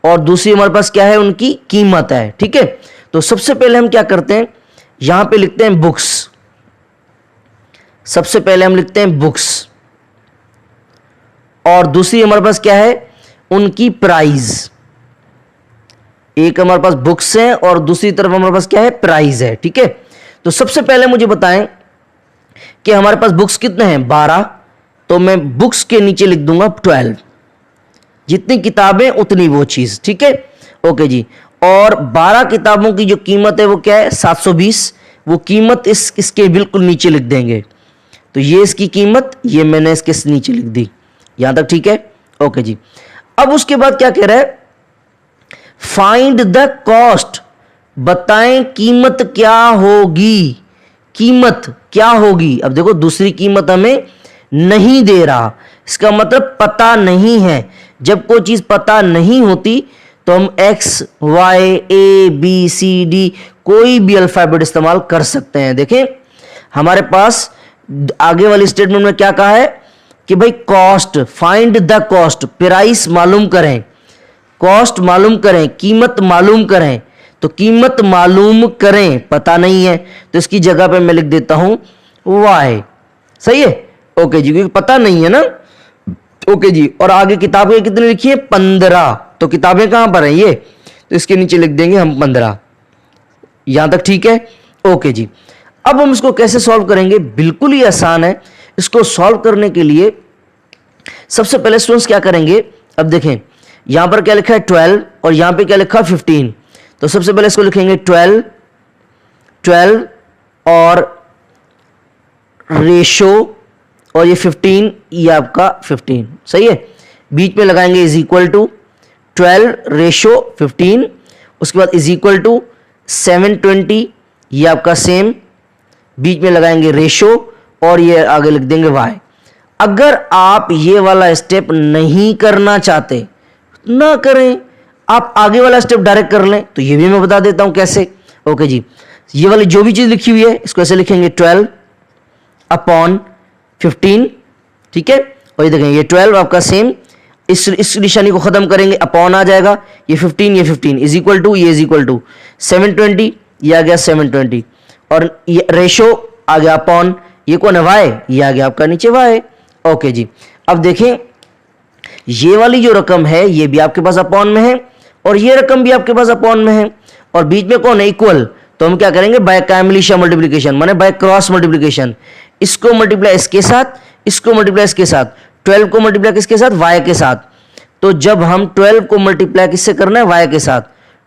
और दूसरी हमारे पास क्या है, उनकी कीमत है, ठीक है। तो सबसे पहले हम क्या करते हैं, यहां पे लिखते हैं बुक्स, सबसे पहले हम लिखते हैं बुक्स, और दूसरी हमारे पास क्या है, उनकी प्राइस। एक हमारे पास बुक्स हैं और दूसरी तरफ हमारे पास क्या है, प्राइस है, ठीक है। तो सबसे पहले मुझे बताएं कि हमारे पास बुक्स कितने हैं, 12, तो मैं बुक्स के नीचे लिख दूंगा 12, जितनी किताबें उतनी वो चीज, ठीक है। ओके जी, और 12 किताबों की जो कीमत है वो क्या है, 720, वो कीमत इसके बिल्कुल नीचे लिख देंगे। तो ये इसकी कीमत, ये मैंने इसके नीचे लिख दी, यहां तक ठीक है। ओके जी, अब उसके बाद क्या कह रहा है, फाइंड द कॉस्ट, बताएं कीमत क्या होगी, कीमत क्या होगी। अब देखो दूसरी कीमत हमें नहीं दे रहा, इसका मतलब पता नहीं है। जब कोई चीज पता नहीं होती तो हम x, y, a, b, c, d कोई भी अल्फाबेट इस्तेमाल कर सकते हैं। देखें हमारे पास आगे वाली स्टेटमेंट में क्या कहा है, कि भाई cost, find the cost, price मालूम करें, कॉस्ट मालूम करें, कीमत मालूम करें। तो कीमत मालूम करें पता नहीं है, तो इसकी जगह पे मैं लिख देता हूं वाई। सही है, ओके जी, क्योंकि पता नहीं है ना। ओके जी, और आगे किताबें कितनी लिखी है? 15। तो किताबें कहां पर है ये? तो इसके नीचे लिख देंगे हम 15। यहां तक ठीक है? ओके जी। अब हम इसको कैसे सॉल्व करेंगे? बिल्कुल ही आसान है। इसको सॉल्व करने के लिए सबसे पहले स्टूडेंट्स क्या करेंगे? अब देखें यहां पर क्या लिखा है 12 और यहां पे क्या लिखा है 15। तो सबसे पहले इसको लिखेंगे 12 और रेशो और ये 15, ये आपका 15। सही है, बीच में लगाएंगे इज इक्वल टू 12 रेशो 15, उसके बाद इज इक्वल टू 720, ये आपका सेम, बीच में लगाएंगे रेशो और ये आगे लिख देंगे वाई। अगर आप ये वाला स्टेप नहीं करना चाहते ना करें, आप आगे वाला स्टेप डायरेक्ट कर लें, तो ये भी मैं बता देता हूं कैसे। ओके जी, ये वाली जो भी चीज लिखी हुई है इसको ऐसे लिखेंगे 12 अपॉन 15, ठीक है। और ये देखें ये 12 आपका सेम, इस निशानी को खत्म करेंगे, अपॉन आ जाएगा, ये 15 इज इक्वल टू, ये इज इक्वल टू 720, ये आ गया 720, और ये रेशो आ गया अपॉन, ये कौन है? वाई, ये आ गया आपका नीचे वाई। ओके जी, अब देखें ये वाली जो रकम है ये भी आपके पास अपॉन में है और ये रकम भी आपके पास अपॉन में है, और बीच में कौन है? इक्वल। तो हम क्या करेंगे? बाय काइमलिशा मल्टीप्लिकेशन, माने बाय क्रॉस मल्टीप्लिकेशन। इसको मल्टीप्लाई इसके साथ, इसको मल्टीप्लाई इसके साथ, 12 को मल्टीप्लाई किसके साथ? वाई के साथ। तो जब हम 12 को मल्टीप्लाई किससे करना है? वाई के साथ।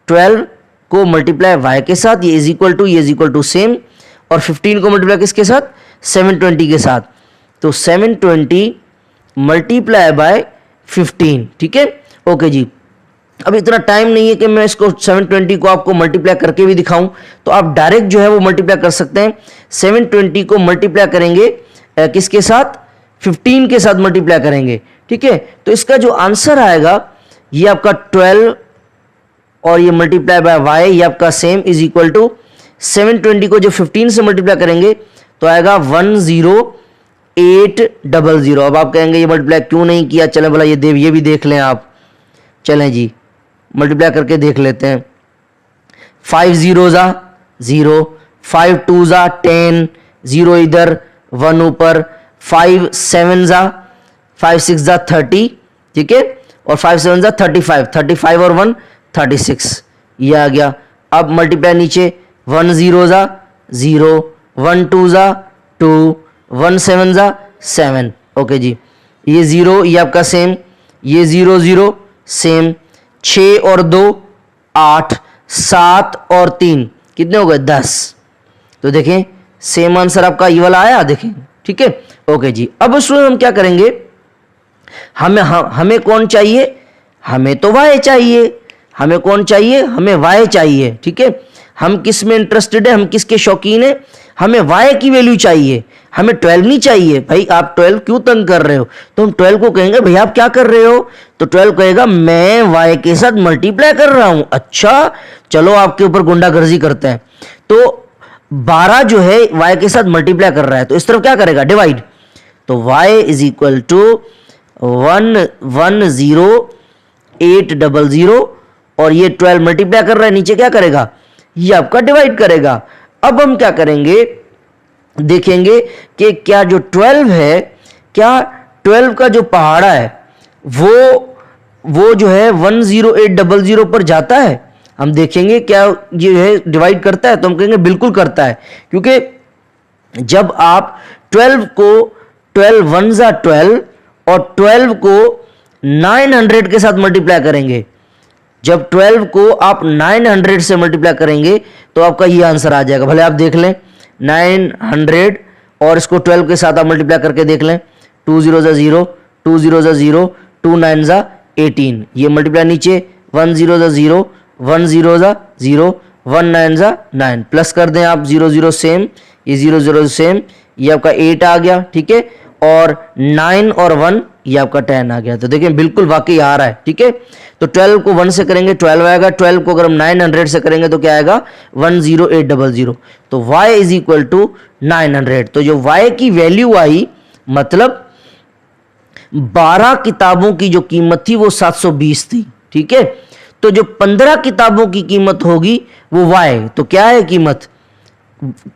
12 को मल्टीप्लाई वाई के साथ, ये इज इक्वल टू, ये इज इक्वल टू सेम, और 15 को मल्टीप्लाई किसके साथ? 720 के साथ। तो 720 मल्टीप्लाई बाय 15, ठीक है। ओके जी, अब इतना टाइम नहीं है कि मैं इसको 720 को आपको मल्टीप्लाई करके भी दिखाऊं, तो आप डायरेक्ट जो है वो मल्टीप्लाई कर सकते हैं। 720 को मल्टीप्लाई करेंगे किसके साथ? 15 के साथ मल्टीप्लाई करेंगे, ठीक है। तो इसका जो आंसर आएगा ये आपका 12 और ये मल्टीप्लाई बाय वाई, ये आपका सेम, इज इक्वल टू 720 को जो 15 से मल्टीप्लाई करेंगे तो आएगा 10800। अब आप कहेंगे ये मल्टीप्लाई क्यों नहीं किया? चलें भला ये भी देख लें आप। चलें जी, मल्टीप्लाई करके देख लेते हैं। 5 0 जा 0, 5 2 जा 10, 0 इधर 1 ऊपर, 5 7 जा 5 6 जा 30, ठीक है, और 5 7 जा 35, 35 और 1 36, ये आ गया। अब मल्टीप्लाई नीचे 1 0 जा 0, 1 2 जा 2, 1 7 जा 7। ओके जी, ये 0 ये आपका सेम, ये 0 0 सेम, 6 और 2 8, 7 और 3 कितने हो गए? 10। तो देखें सेम आंसर आपका ये वाला आया, देखें, ठीक है। ओके जी, अब स्टूडेंट हम क्या करेंगे? हमें कौन चाहिए? हमें तो वाई चाहिए। हमें कौन चाहिए? हमें वाई चाहिए, ठीक है। हम किस में इंटरेस्टेड है? हम किसके शौकीन है? हमें वाई की वैल्यू चाहिए, हमें 12 नहीं चाहिए। भाई आप 12 क्यों तंग कर रहे हो? तो हम 12 को कहेंगे भैया आप क्या कर रहे हो? तो 12 कहेगा मैं वाई के साथ मल्टीप्लाई कर रहा हूं। अच्छा चलो आपके ऊपर गुंडागर्जी करते हैं। तो 12 जो है वाई के साथ मल्टीप्लाई कर रहा है, तो इस तरफ क्या करेगा? डिवाइड। तो y इज इक्वल टू 11800 और ये 12 मल्टीप्लाई कर रहा है, नीचे क्या करेगा? ये आपका डिवाइड करेगा। अब हम क्या करेंगे? देखेंगे कि क्या जो 12 है, क्या 12 का जो पहाड़ा है वो जो है 10800 पर जाता है? हम देखेंगे क्या ये है डिवाइड करता है, तो हम कहेंगे बिल्कुल करता है, क्योंकि जब आप 12 को 12 1 जा 12 और 12 को 900 के साथ मल्टीप्लाई करेंगे, जब 12 को आप 900 से मल्टीप्लाई करेंगे तो आपका ये आंसर आ जाएगा। भले आप देख लें 900 और इसको 12 के साथ आप मल्टीप्लाई करके देख लें, 2 0 जा 0, 2 0 जा 0, 2 9 जा 18, ये मल्टीप्लाई नीचे 1 0 जा 0, 1 0 जा 0, 1 9 जा 9, प्लस कर दें आप 0 0 सेम, ये 0 0 सेम, ये आपका 8 आ गया, ठीक है, और 9 और 1 ये आपका 10 आ गया। तो देखिए बिल्कुल वाकई आ रहा है, ठीक है। तो 12 को 1 से करेंगे 12 आएगा, 12 को अगर हम 900 से करेंगे तो क्या आएगा? 10800। तो y इज इक्वल टू 900। तो जो y की वैल्यू आई, मतलब 12 किताबों की जो कीमत थी वो 720 थी, ठीक है। तो जो 15 किताबों की कीमत होगी वो y, तो क्या है कीमत,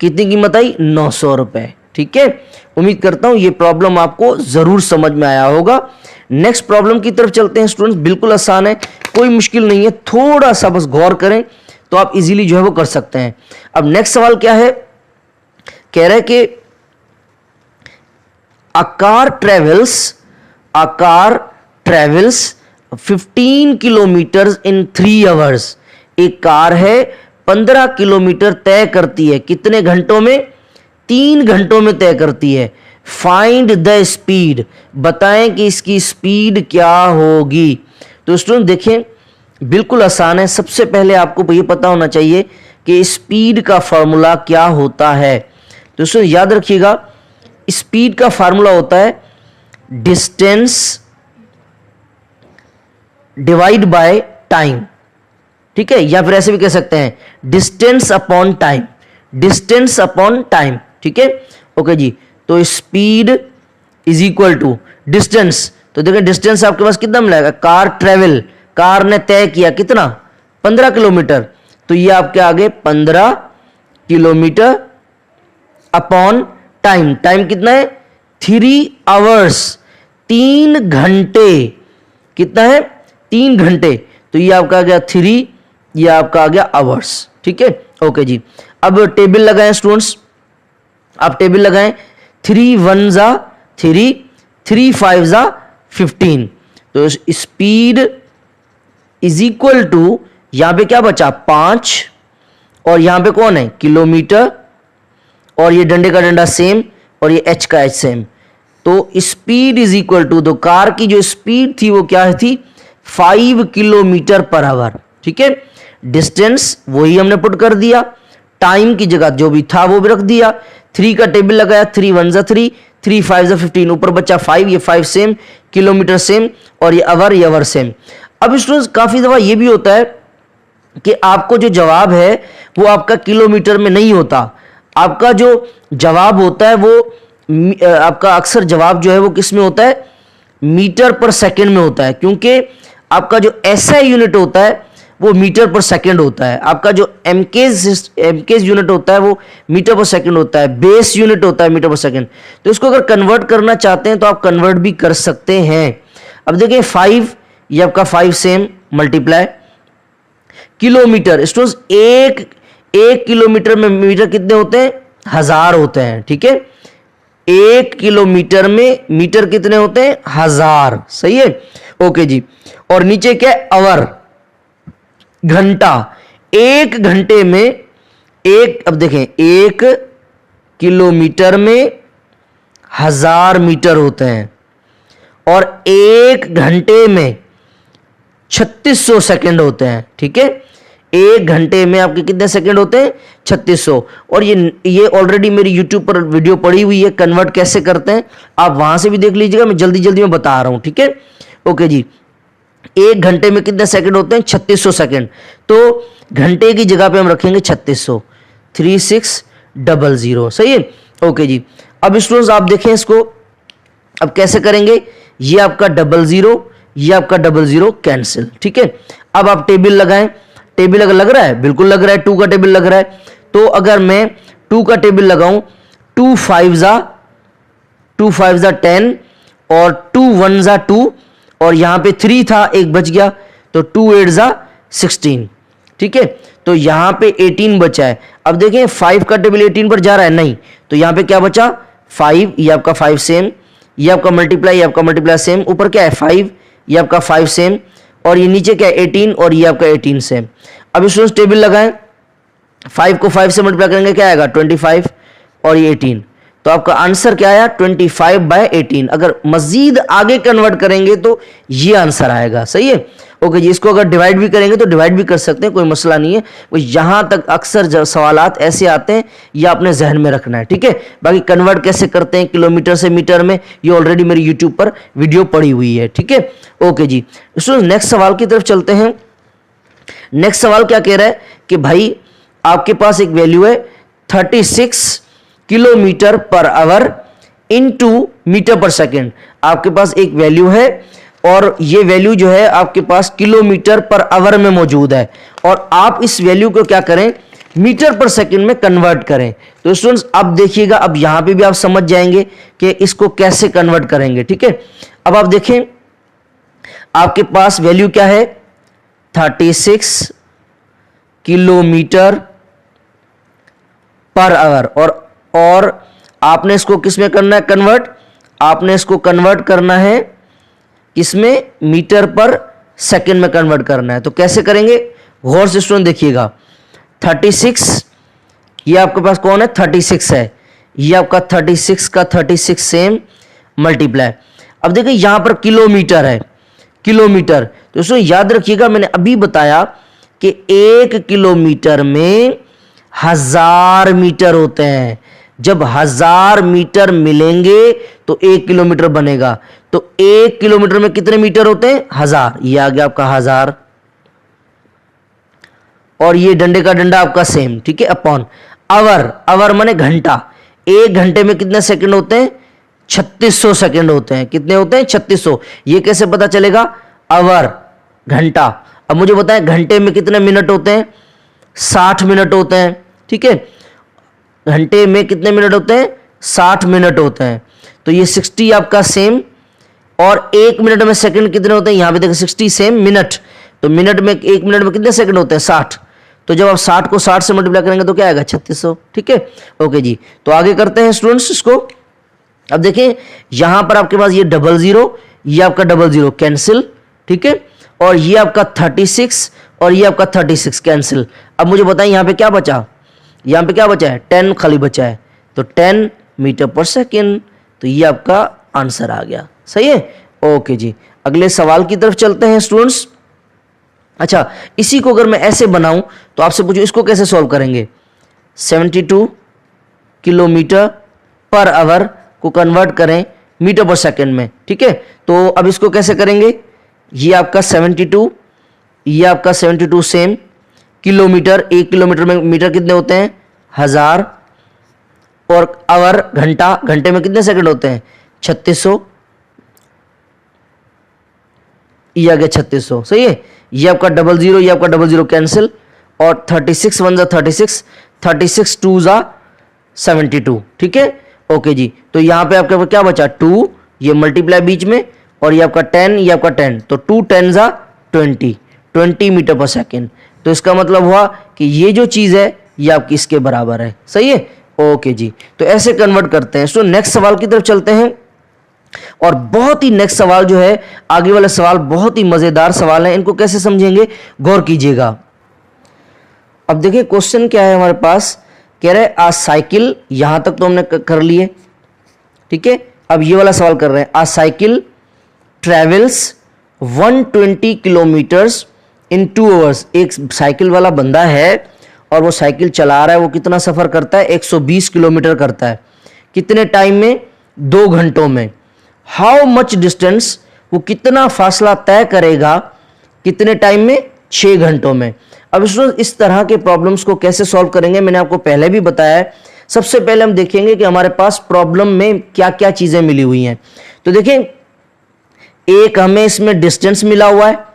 कितनी कीमत आई, 900 रुपए, ठीक है। उम्मीद करता हूं ये प्रॉब्लम आपको जरूर समझ में आया होगा। नेक्स्ट प्रॉब्लम की तरफ चलते हैं स्टूडेंट्स, बिल्कुल आसान है, कोई मुश्किल नहीं है, थोड़ा सा बस गौर करें तो आप इजीली जो है वो कर सकते हैं। अब नेक्स्ट सवाल क्या है, कह रहा है कि a car travels 15 kilometre in 3 hours. एक कार है 15 किलोमीटर तय करती है, कितने घंटों में, 3 घंटों में तय करती है। फाइंड द स्पीड, बताएं कि इसकी स्पीड क्या होगी। तो स्टूडेंट देखें बिल्कुल आसान है, सबसे पहले आपको ये पता होना चाहिए कि स्पीड का फॉर्मूला क्या होता है। तो स्टूडेंट याद रखिएगा, स्पीड का फार्मूला होता है डिस्टेंस डिवाइड बाय टाइम, ठीक है, या फिर ऐसे भी कह सकते हैं distance upon time, distance upon time, ठीक है। ओके जी, तो speed is equal to distance. तो देखिए डिस्टेंस आपके पास कितना मिलेगा, कार ट्रेवल, कार ने तय किया कितना, 15 किलोमीटर, तो ये आपके आगे 15 किलोमीटर अपॉन टाइम, टाइम कितना है 3 आवर्स, 3 घंटे, कितना है 3 घंटे, तो ये आपका आ गया 3, ये आपका आ गया आवर्स, ठीक है। ओके जी, अब टेबल लगाएं स्टूडेंट्स, आप टेबल लगाएं, 3 1 जा 3, 3 5 जा 15, तो स्पीड इज इक्वल टू, यहां पे क्या बचा 5, और यहां पे कौन है किलोमीटर, और ये डंडे का डंडा सेम, और ये एच का एच सेम, तो स्पीड इज इक्वल टू, तो कार की जो स्पीड थी वो क्या थी 5 किलोमीटर पर आवर, ठीक है। डिस्टेंस वही हमने पुट कर दिया, टाइम की जगह जो भी था वो भी रख दिया, 3 का टेबल लगाया, 3 1 जा 3, 3 5 जा 15, ऊपर बच्चा 5, ये 5 सेम, किलोमीटर सेम, और ये आवर सेम। अब स्टूडेंट्स काफी दफा ये भी होता है कि आपको जो जवाब है वो आपका किलोमीटर में नहीं होता, आपका जो जवाब होता है वो आपका अक्सर जवाब जो है वो किस में होता है, मीटर पर सेकंड में होता है, क्योंकि आपका जो एसआई यूनिट होता है वो मीटर पर सेकंड होता है, आपका जो एमकेज यूनिट होता है वो मीटर पर सेकंड होता है, बेस यूनिट होता है मीटर पर सेकंड। तो इसको अगर कन्वर्ट करना चाहते हैं तो आप कन्वर्ट भी कर सकते हैं। अब देखिए 5, ये आपका 5 सेम मल्टीप्लाई किलोमीटर, स्टूडेंट्स एक किलोमीटर में मीटर कितने होते हैं, 1000 होते हैं, ठीक है। 1 किलोमीटर में मीटर कितने होते हैं, 1000, सही है। ओके जी, और नीचे क्या है आवर, घंटा, 1 घंटे में अब देखें 1 किलोमीटर में 1000 मीटर होते हैं, और 1 घंटे में 3600 सेकंड होते हैं, ठीक है। 1 घंटे में आपके कितने सेकंड होते हैं, 3600, और ये ऑलरेडी मेरी YouTube पर वीडियो पड़ी हुई है, कन्वर्ट कैसे करते हैं आप वहां से भी देख लीजिएगा, मैं जल्दी जल्दी में बता रहा हूं, ठीक है। ओके जी, 1 घंटे में कितने सेकंड होते हैं, 3600 सेकंड, तो घंटे की जगह पे हम रखेंगे 3600, 3600, सही है। ओके जी, अब स्टूडेंट्स आप देखें इसको, अब कैसे करेंगे, ये आपका 00, ये आपका 00 कैंसिल, ठीक है। अब आप टेबल लगाएं, टेबल अगर लग रहा है, बिल्कुल लग रहा है, 2 का टेबल लग रहा है, तो अगर मैं 2 का टेबल लगाऊं, 2 5 जा 10, और 2 1 जा 2, और यहां पे 3 था, 1 बच गया, तो 2 8 जा 16, ठीक है। तो यहां पे 18 बचा है। अब देखें 5 का टेबल 18 पर जा रहा है, नहीं, तो यहां पे क्या बचा 5, ये आपका 5 सेम, ये आपका मल्टीप्लाई, ये आपका मल्टीप्लाई सेम, ऊपर क्या है 5, ये आपका 5 सेम, और ये नीचे क्या है 18, और ये आपका 18 सेम। अब स्टूडेंट्स टेबल लगाएं, 5 को 5 से मल्टीप्लाई करेंगे क्या आएगा 25, और ये 18, तो आपका आंसर क्या आया 25/18। अगर मजीद आगे कन्वर्ट करेंगे तो ये आंसर आएगा, सही है। ओके जी, इसको अगर डिवाइड भी करेंगे तो डिवाइड भी कर सकते हैं, कोई मसला नहीं है। वो यहां तक अक्सर सवालात ऐसे आते हैं, ये आपने जहन में रखना है, ठीक है। बाकी कन्वर्ट कैसे करते हैं किलोमीटर से मीटर में, ये ऑलरेडी मेरी यूट्यूब पर वीडियो पड़ी हुई है, ठीक है। ओके जी, नेक्स्ट सवाल की तरफ चलते हैं। नेक्स्ट सवाल क्या कह रहा है कि भाई आपके पास एक वैल्यू है 36 kilometre per hour into metre per second. आपके पास एक वैल्यू है और ये वैल्यू जो है आपके पास किलोमीटर पर आवर में मौजूद है और आप इस वैल्यू को क्या करें, मीटर पर सेकंड में कन्वर्ट करें। तो स्टूडेंट्स अब देखिएगा, अब यहां पे भी आप समझ जाएंगे कि इसको कैसे कन्वर्ट करेंगे। ठीक है, अब आप देखें आपके पास वैल्यू क्या है, 36 किलोमीटर पर आवर और आपने इसको किस में करना है कन्वर्ट, आपने इसको कन्वर्ट करना है किसमें, मीटर पर सेकंड में कन्वर्ट करना है। तो कैसे करेंगे, गौर से स्टूडेंट देखिएगा, 36 ये आपके पास कौन है, 36 है, ये आपका 36 का 36 सेम मल्टीप्लाई। अब देखिए यहां पर किलोमीटर है, किलोमीटर, तो इसको याद रखिएगा, मैंने अभी बताया कि 1 किलोमीटर में 1000 मीटर होते हैं। जब 1000 मीटर मिलेंगे तो 1 किलोमीटर बनेगा। तो 1 किलोमीटर में कितने मीटर होते हैं, 1000, ये आ गया आपका 1000 और ये डंडे का डंडा आपका सेम। ठीक है, अपॉन आवर, आवर माने घंटा, 1 घंटे में कितने सेकंड होते हैं, 3600 सेकंड होते हैं। कितने होते हैं, 3600। ये कैसे पता चलेगा, आवर घंटा। अब मुझे बताएं घंटे में कितने मिनट होते हैं, 60 मिनट होते हैं। ठीक है, घंटे में कितने मिनट होते हैं, 60 मिनट होते हैं। तो ये 60 आपका सेम और 1 मिनट में सेकंड कितने होते हैं, यहां पे देखो 60 सेम मिनट, तो मिनट में 1 मिनट में कितने सेकंड होते हैं, 60। तो जब आप 60 को 60 से मल्टीप्लाई करेंगे तो क्या आएगा, 3600। ठीक है, ओके जी। तो आगे करते हैं स्टूडेंट्स इसको। अब देखें यहां पर आपके पास ये 00, ये आपका 00 कैंसिल। ठीक है, और ये आपका 36 और ये आपका 36 कैंसिल। अब मुझे बताएं यहां पे क्या बचा, यहां पे क्या बचा है, 10 खाली बचा है, तो 10 मीटर पर सेकेंड। तो ये आपका आंसर आ गया, सही है। ओके जी, अगले सवाल की तरफ चलते हैं स्टूडेंट्स। अच्छा, इसी को अगर मैं ऐसे बनाऊं तो आपसे पूछूं इसको कैसे सॉल्व करेंगे, 72 किलोमीटर पर आवर को कन्वर्ट करें मीटर पर सेकंड में। ठीक है, तो अब इसको कैसे करेंगे, ये आपका 72, ये आपका 72 सेम किलोमीटर, 1 किलोमीटर में मीटर कितने होते हैं, 1000 और आवर घंटा, घंटे में कितने सेकंड होते हैं, 3600, ये आ गया 3600। सही है, ये आपका 00, ये आपका 00 कैंसिल और 36 1 36, 36 2 72। ठीक है, ओके जी। तो यहां पे आपके क्या बचा, 2, ये मल्टीप्लाई बीच में और ये आपका 10, ये आपका 10, तो 2 10 20 मीटर पर सेकेंड। तो इसका मतलब हुआ कि ये जो चीज है ये आपकी इसके बराबर है। सही है, ओके जी। तो ऐसे कन्वर्ट करते हैं। सो नेक्स्ट सवाल की तरफ चलते हैं और बहुत ही नेक्स्ट सवाल जो है, आगे वाले सवाल बहुत ही मजेदार सवाल है, इनको कैसे समझेंगे गौर कीजिएगा। अब देखिए क्वेश्चन क्या है हमारे पास, कह रहे आ साइकिल, यहां तक तो हमने कर लिए। ठीक है, अब ये वाला सवाल कर रहे हैं, a cycle travels 120 kilometres in 2 hours. एक साइकिल वाला बंदा है और वो साइकिल चला रहा है, वो कितना सफर करता है, 120 किलोमीटर करता है। कितने टाइम में, 2 घंटों में। हाउ मच डिस्टेंस, वो कितना फासला तय करेगा कितने टाइम में, 6 घंटों में। अब इस तरह के प्रॉब्लम्स को कैसे सॉल्व करेंगे, मैंने आपको पहले भी बताया है। सबसे पहले हम देखेंगे कि हमारे पास प्रॉब्लम में क्या क्या चीजें मिली हुई हैं। तो देखें, एक हमें इसमें डिस्टेंस मिला हुआ है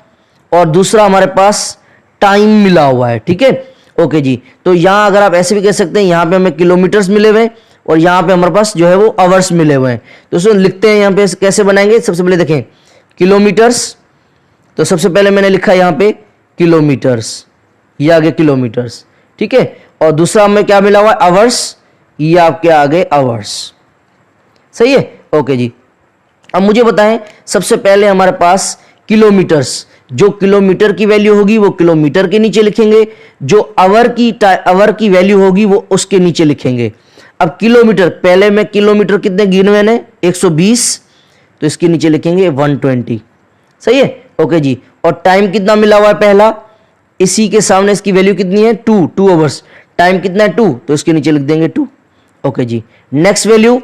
और दूसरा हमारे पास टाइम मिला हुआ है। ठीक है, ओके जी। तो यहां अगर आप ऐसे भी कह सकते हैं, यहां पे हमें किलोमीटर्स मिले हुए हैं और यहां पे हमारे पास जो है वो आवर्स मिले हुए हैं। तो उसको लिखते हैं, यहां पे कैसे बनाएंगे, सबसे पहले देखें किलोमीटर्स, तो सबसे पहले मैंने लिखा यहां पे किलोमीटर्स, ये आगे किलोमीटर्स। ठीक है, और दूसरा हमें क्या मिला हुआ है, आवर्स, ये आपके आगे आवर्स। सही है, ओके जी। अब मुझे बताएं, सबसे पहले हमारे पास किलोमीटर्स, जो किलोमीटर की वैल्यू होगी वो किलोमीटर के नीचे लिखेंगे, जो आवर की वैल्यू होगी वो उसके नीचे लिखेंगे। अब किलोमीटर, पहले में किलोमीटर कितने गिने मैंने, 120, तो इसके नीचे लिखेंगे 120। सही है, ओके जी। और टाइम कितना मिला हुआ है पहला, इसी के सामने इसकी वैल्यू कितनी है, 2 आवर्स। टाइम कितना है, 2, तो इसके नीचे लिख देंगे 2। ओके जी। Next value,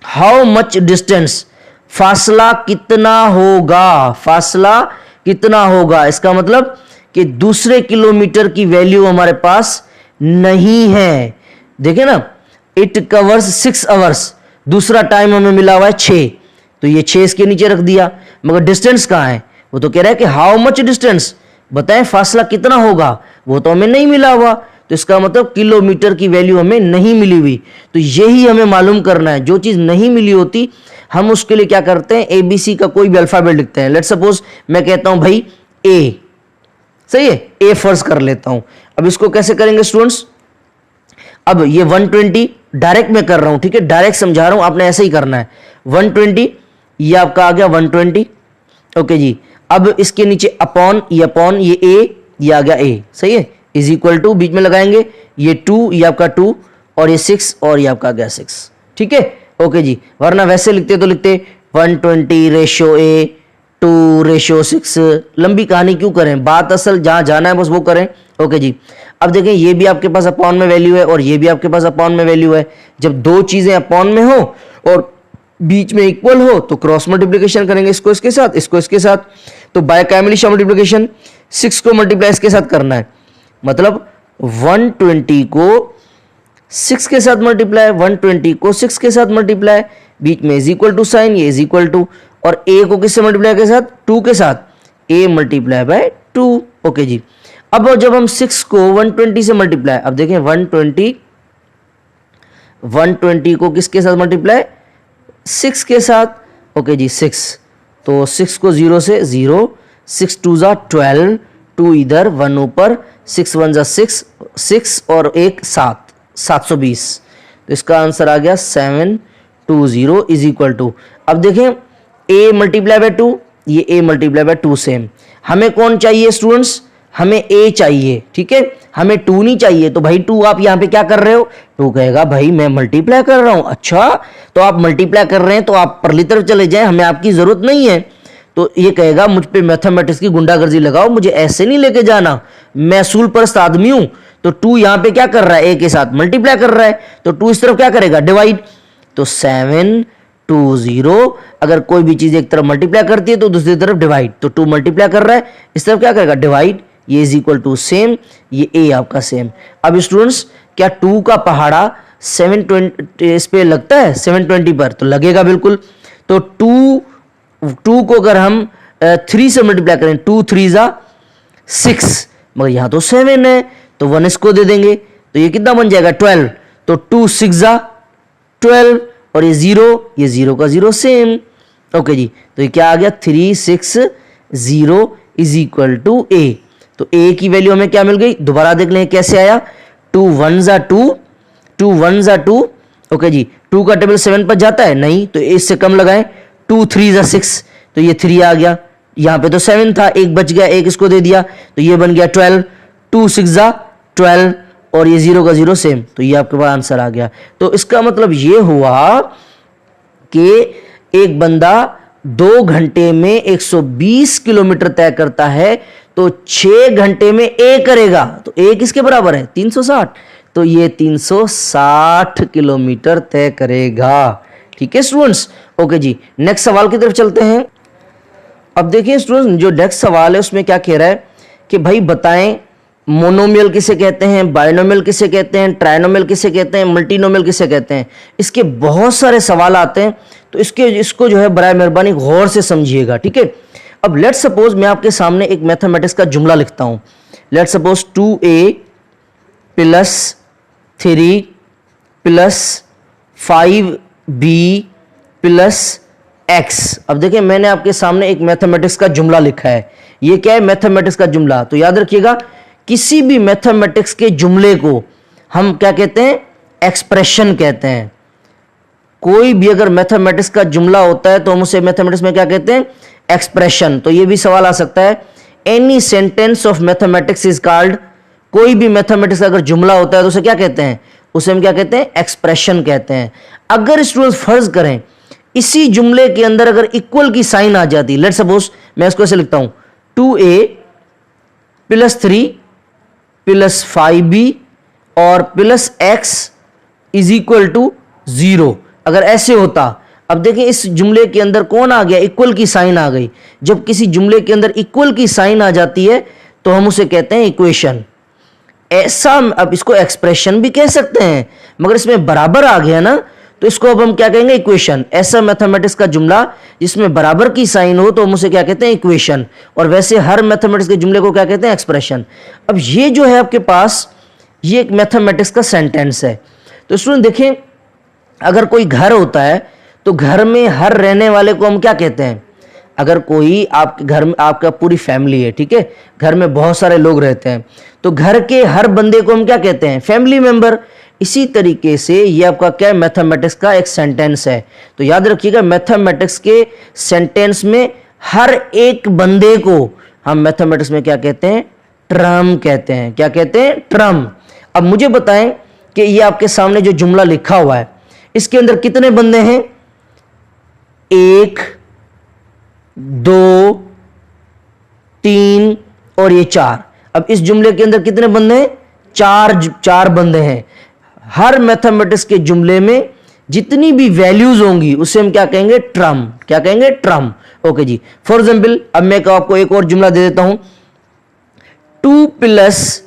how much distance, फासला कितना होगा, फासला कितना होगा। इसका मतलब कि दूसरे किलोमीटर की वैल्यू हमारे पास नहीं है। देखिए ना, इट कवर्स 6 आवर्स, दूसरा टाइम हमें मिला हुआ है 6, तो ये 6 इसके नीचे रख दिया, मगर डिस्टेंस कहाँ है? वो तो कह रहा है कि हाउ मच डिस्टेंस, बताएं फासला कितना होगा, वो तो हमें नहीं मिला हुआ। तो इसका मतलब किलोमीटर की वैल्यू हमें नहीं मिली हुई। तो यही हमें मालूम करना है, जो चीज नहीं मिली होती हम उसके लिए क्या करते हैं, ABC का कोई भी अल्फाबेट लिखते हैं। लेट्स सपोज मैं कहता हूं भाई A, सही है, A फर्ज कर लेता हूं। अब इसको कैसे करेंगे स्टूडेंट्स? अब ये 120 डायरेक्ट मैं कर रहा हूं, ठीक है, डायरेक्ट समझा रहा हूं, आपने ऐसे ही करना है। 120 ये आपका आ गया 120, ओके जी। अब इसके नीचे अपॉन ये A, ये आ गया A, सही है, इज इक्वल टू, बीच में लगाएंगे ये 2, ये आपका 2, और ये 6, और ये आपका आ गया 6, ठीक है, ओके जी। वरना वैसे लिखते तो लिखते 120 रेशो A 2 रेशो 6, लंबी कहानी क्यों करें, बात असल जहां जाना है बस वो करें, ओके जी। अब देखें ये भी आपके पास अपॉन में वैल्यू है और ये भी आपके पास अपॉन में वैल्यू है। जब दो चीजें अपॉन में हो और बीच में इक्वल हो तो क्रॉस मल्टीप्लिकेशन करेंगे, इसको इसके साथ, इसको इसके साथ। तो बायकैमिलिशा मल्टीप्लिकेशन 6 को मल्टीप्लाई इसके साथ करना है, मतलब 120 को 6 के साथ मल्टीप्लाई, 120 को 6 के साथ मल्टीप्लाई, बीच में इज इक्वल टू साइन, ये इज इक्वल टू, और a को किससे मल्टीप्लाई के साथ, 2 के साथ, a मल्टीप्लाई बाय 2, ओके जी। अब जब हम 6 को 120 से मल्टीप्लाई, अब देखें 120 को किसके साथ मल्टीप्लाई, 6 के साथ, ओके जी 6, तो 6 को 0 से 0, 6 2 जा 12, 2 इधर 1 ऊपर, 6 1 जा 6, 6 और 1 7, 720। तो इसका आंसर आ गया 720 इज इक्वल टू, अब देखें a मल्टीप्लाई बाय 2, ये a मल्टीप्लाई बाय 2 सेम। हमें कौन चाहिए स्टूडेंट्स, हमें a चाहिए, ठीक है, हमें 2 नहीं चाहिए। तो भाई 2 आप यहाँ पे क्या कर रहे हो, 2 कहेगा भाई मैं मल्टीप्लाई कर रहा हूं, अच्छा तो आप मल्टीप्लाई कर रहे हैं तो आप परली तरफ चले जाएं, हमें आपकी जरूरत नहीं है। तो ये कहेगा मुझ पे मैथमेटिक्स की गुंडागर्दी लगाओ, मुझे ऐसे नहीं लेके जाना, मैं असूल परस्त आदमी हूं। तो 2 यहाँ पे क्या कर रहा है, a के साथ मल्टीप्लाई कर रहा है, तो 2 इस तरफ क्या करेगा, डिवाइड, तो 720, अगर कोई भी चीज एक तरफ मल्टीप्लाई करती है तो दूसरी तरफ डिवाइड, तो 2 मल्टीप्लाई कर रहा है, इस तरफ क्या करेगा, डिवाइड, ये इज इक्वल टू सेम, ये a आपका सेम। अब स्टूडेंट्स क्या 2 का पहाड़ा 720 इस पे लगता है, 720 पर तो लगेगा बिल्कुल। तो 2 को अगर हम 3 से मल्टीप्लाई करें, 2 3 जा 6, मगर यहां तो 7 है तो 1 इसको दे देंगे, तो ये कितना बन जाएगा 12, तो 2 6 जा 12, और ये 0 का 0 सेम, ओके जी। तो ये क्या आ गया 360 इज इक्वल टू a। तो a की वैल्यू हमें क्या मिल गई, दोबारा देख लें कैसे आया, 2 1 जा 2, 2 1 जा 2, ओके जी। 2 का टेबल 7 पर जाता है नहीं, तो इससे कम लगाएं, 2 3 जा 6, तो ये 3 आ गया, यहां पे तो 7 था, एक बच गया, एक इसको दे दिया, तो ये बन गया 12, 2 6 जा 12, और ये 0 का 0 सेम, तो ये आपके पास आंसर आ गया। तो इसका मतलब ये हुआ कि एक बंदा 2 घंटे में 120 किलोमीटर तय करता है, तो 6 घंटे में a करेगा, तो a किसके बराबर है, 360, तो ये 360 किलोमीटर तय करेगा, ठीक है स्टूडेंट्स, ओके जी। नेक्स्ट सवाल की तरफ चलते हैं। अब देखिए स्टूडेंट्स, जो नेक्स्ट सवाल है उसमें क्या कह रहा है कि भाई बताएं मोनोमियल किसे कहते हैं, बायनोमियल किसे कहते हैं, ट्राइनोमियल किसे कहते हैं, मल्टीनोमियल किसे कहते हैं। इसके बहुत सारे सवाल आते हैं, तो इसको जो है बराए मेहरबानी गौर से समझिएगा, ठीक है। अब लेट्स सपोज मैं आपके सामने एक मैथमेटिक्स का जुमला लिखता हूं, let's suppose 2a + 3 + 5b + x। अब देखिए मैंने आपके सामने एक मैथमेटिक्स का जुमला लिखा है, ये क्या है, मैथमेटिक्स का जुमला। तो याद रखिएगा किसी भी मैथमेटिक्स के जुमले को हम क्या कहते हैं, एक्सप्रेशन कहते हैं। कोई भी अगर मैथमेटिक्स का जुमला होता है तो हम उसे मैथमेटिक्स में क्या कहते हैं, एक्सप्रेशन। तो ये भी सवाल आ सकता है, any sentence of mathematics is called, कोई भी मैथमेटिक्स का अगर जुमला होता है तो उसे क्या कहते हैं, उसे हम क्या कहते हैं, एक्सप्रेशन कहते हैं। अगर स्टूडेंट्स फर्ज करें इसी जुमले के अंदर अगर इक्वल की साइन आ जाती, लेट्स सपोज मैं इसको ऐसे लिखता हूं, 2a + 3 + 5b और + x इज इक्वल टू 0, अगर ऐसे होता। अब देखिए इस जुमले के अंदर कौन आ गया, इक्वल की साइन आ गई। जब किसी जुमले के अंदर इक्वल की साइन आ जाती है तो हम उसे कहते हैं इक्वेशन। ऐसा, अब इसको एक्सप्रेशन भी कह सकते हैं, मगर इसमें बराबर आ गया ना, तो इसको अब हम क्या कहेंगे, इक्वेशन। ऐसा मैथमेटिक्स का जुमला जिसमें बराबर की साइन हो तो हम उसे क्या कहते हैं, इक्वेशन। और वैसे हर मैथमेटिक्स के जुमले को क्या कहते हैं, एक्सप्रेशन। अब ये जो है आपके पास, ये एक मैथमेटिक्स का सेंटेंस है। तो स्टूडेंट देखें, अगर कोई घर होता है तो घर में हर रहने वाले को हम क्या कहते हैं। अगर कोई आपके घर में, आपका पूरी फैमिली है, ठीक है, घर में बहुत सारे लोग रहते हैं, तो घर के हर बंदे को हम क्या कहते हैं, फैमिली मेंबर। इसी तरीके से ये आपका क्या है, मैथमेटिक्स का एक सेंटेंस है। तो याद रखिएगा, मैथमेटिक्स के सेंटेंस में हर एक बंदे को हम मैथमेटिक्स में क्या कहते हैं, टर्म कहते हैं। क्या कहते हैं, टर्म। अब मुझे बताएं कि ये आपके सामने जो जुमला लिखा हुआ है, इसके अंदर कितने बंदे हैं, 1 2 3 और ये 4। अब इस जुमले के अंदर कितने बंदे हैं, चार बंदे हैं। हर मैथमेटिक्स के जुमले में जितनी भी वैल्यूज होंगी उसे हम क्या कहेंगे, टर्म। क्या कहेंगे, टर्म। ओके जी। फॉर एग्जाम्पल, अब मैं आपको एक और जुमला दे देता हूं, 2 +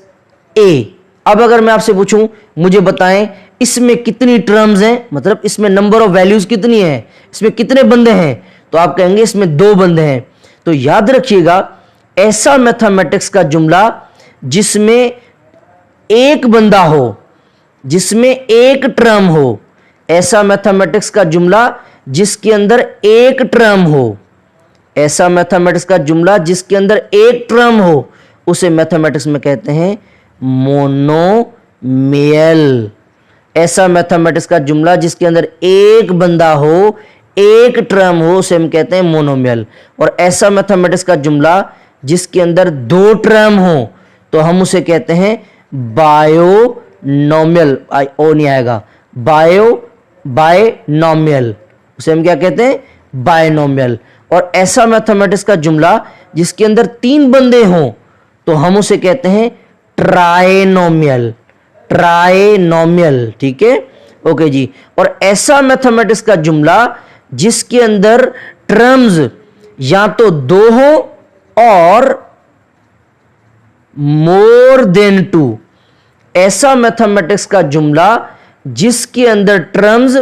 a। अब अगर मैं आपसे पूछूं, मुझे बताएं इसमें कितनी टर्म्स हैं, मतलब इसमें नंबर ऑफ वैल्यूज कितनी है, इसमें कितने बंदे हैं, तो आप कहेंगे इसमें 2 बंदे हैं। तो याद रखिएगा, ऐसा मैथमेटिक्स का जुमला जिसमें एक बंदा हो, जिसमें एक टर्म हो, ऐसा मैथमेटिक्स का जुमला जिसके अंदर एक टर्म हो, ऐसा मैथमेटिक्स का जुमला जिसके अंदर एक टर्म हो, उसे मैथमेटिक्स में कहते हैं मोनोमियल। ऐसा मैथमेटिक्स का जुमला जिसके अंदर एक बंदा हो, एक टर्म हो, उसे हम कहते हैं मोनोमियल। और ऐसा मैथमेटिक्स का जुमला जिसके अंदर 2 टर्म हो, तो हम उसे कहते हैं बायोनोमियल। ओ नहीं आएगा, बायनोमियल, उसे हम क्या कहते हैं, बायनोमियल। और ऐसा मैथमेटिक्स का जुमला जिसके अंदर 3 बंदे हों, तो हम उसे कहते हैं ट्राइनोमियल। ट्राइनोमियल, ठीक है, ओके जी। और ऐसा मैथमेटिक्स का जुमला जिसके अंदर टर्म्स या तो 2 हो और मोर देन 2। ऐसा मैथमेटिक्स का जुमला जिसके अंदर टर्म्स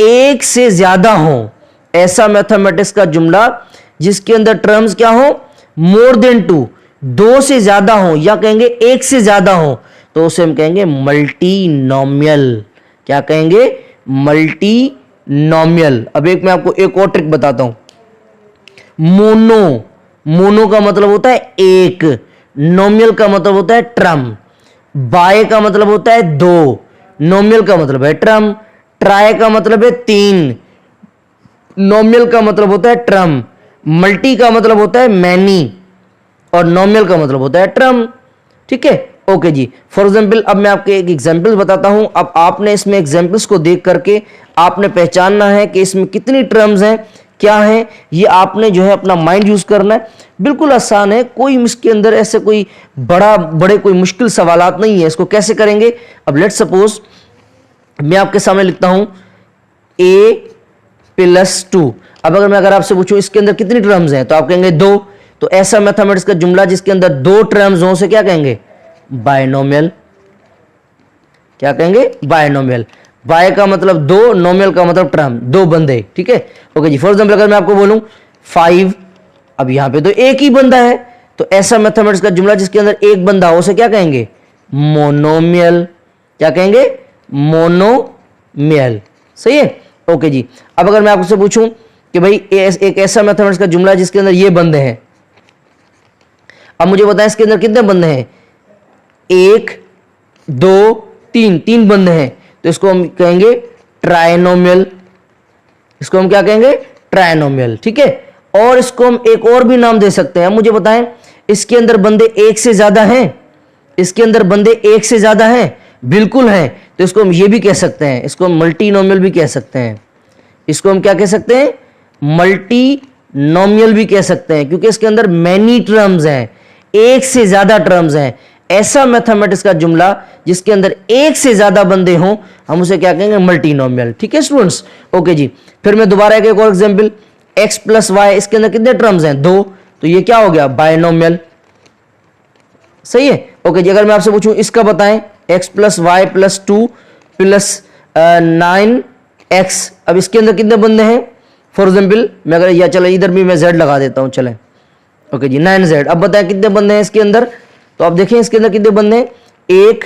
1 से ज्यादा हो। ऐसा मैथमेटिक्स का जुमला जिसके अंदर टर्म्स क्या हो, मोर देन 2, 2 से ज्यादा हो, या कहेंगे 1 से ज्यादा हो, तो उसे हम कहेंगे मल्टीनोमियल। क्या कहेंगे, मल्टीनोमियल। अब मैं आपको एक और ट्रिक बताता हूं। मोनो का मतलब होता है एक, नोमियल का मतलब होता है टर्म, बाय का मतलब होता है 2, नोमियल का मतलब है टर्म, ट्राई का मतलब है 3, नोमियल का मतलब होता है टर्म, मल्टी का मतलब होता है मैनी, और नोमियल का मतलब होता है टर्म। ठीक है, ओके जी। फॉर एग्जाम्पल, अब मैं आपके एक एग्जाम्पल बताता हूं। अब आपने इसमें एग्जाम्पल्स को देख करके आपने पहचानना है कि इसमें कितनी टर्म्स हैं, क्या है, ये आपने जो है अपना माइंड यूज करना है। बिल्कुल आसान है, कोई इसके अंदर ऐसे कोई बड़े कोई मुश्किल सवालात नहीं है। इसको कैसे करेंगे, अब लेट्स सपोज मैं आपके सामने लिखता हूं a+2। अब अगर आपसे पूछूं इसके अंदर कितनी टर्म्स हैं, तो आप कहेंगे 2। तो ऐसा मैथमेटिक्स का जुमला जिसके अंदर 2 टर्म्स हो, उसे क्या कहेंगे, बायनोमियल। क्या कहेंगे, बायनोमियल। बाय का मतलब 2, नोमियल का मतलब टर्म, 2 बंदे। ठीक है, ओके जी। फॉर एग्जाम्पल, अगर मैं आपको बोलूं 5, अब यहां पे तो एक ही बंदा है, तो ऐसा मैथमेटिक्स का जुमला जिसके अंदर एक बंदा हो, उसे क्या कहेंगे, मोनोमियल। क्या कहेंगे, मोनोमियल। सही है, ओके जी। अब अगर मैं आपसे पूछूं कि भाई एक ऐसा मैथमेटिक्स का जुमला जिसके अंदर ये बंदे हैं, अब मुझे बताएं इसके अंदर कितने बंदे हैं, 1 2 3 बंदे हैं, तो इसको हम कहेंगे ट्राइनोमियल। इसको हम क्या कहेंगे, ट्राइनोमियल। ठीक है, और इसको हम एक और भी नाम दे सकते हैं। मुझे बताएं इसके अंदर बंदे 1 से ज्यादा हैं, इसके अंदर बंदे 1 से ज्यादा हैं, बिल्कुल हैं, तो इसको हम ये भी कह सकते हैं, इसको हम मल्टीनोमियल भी कह सकते हैं। इसको हम क्या कह सकते हैं, मल्टीनोमियल भी कह सकते हैं, क्योंकि इसके अंदर मैनी टर्म्स हैं, 1 से ज्यादा टर्म्स हैं। ऐसा मैथमेटिक्स का जुमला जिसके अंदर 1 से ज्यादा बंदे हों, हम उसे क्या कहेंगे, मल्टीनोमियल। ठीक है स्टूडेंट्स, ओके जी। फिर मैं दोबारा एक और एग्जांपल, x+y, इसके अंदर कितने टर्म्स हैं, 2, तो ये क्या हो गया, बायनोमियल। सही है, ओके जी। अगर मैं आपसे पूछूं इसका बताएं, x+y+2 प्लस 9x। अब इसके अंदर कितने बंदे हैं? फॉर एग्जाम्पल मैं अगर या चलो इधर भी मैं z लगा देता हूं, चले ओके जी 9z। अब बताएं कितने बंदे हैं इसके अंदर? तो आप देखें इसके अंदर कितने बंदे हैं? 1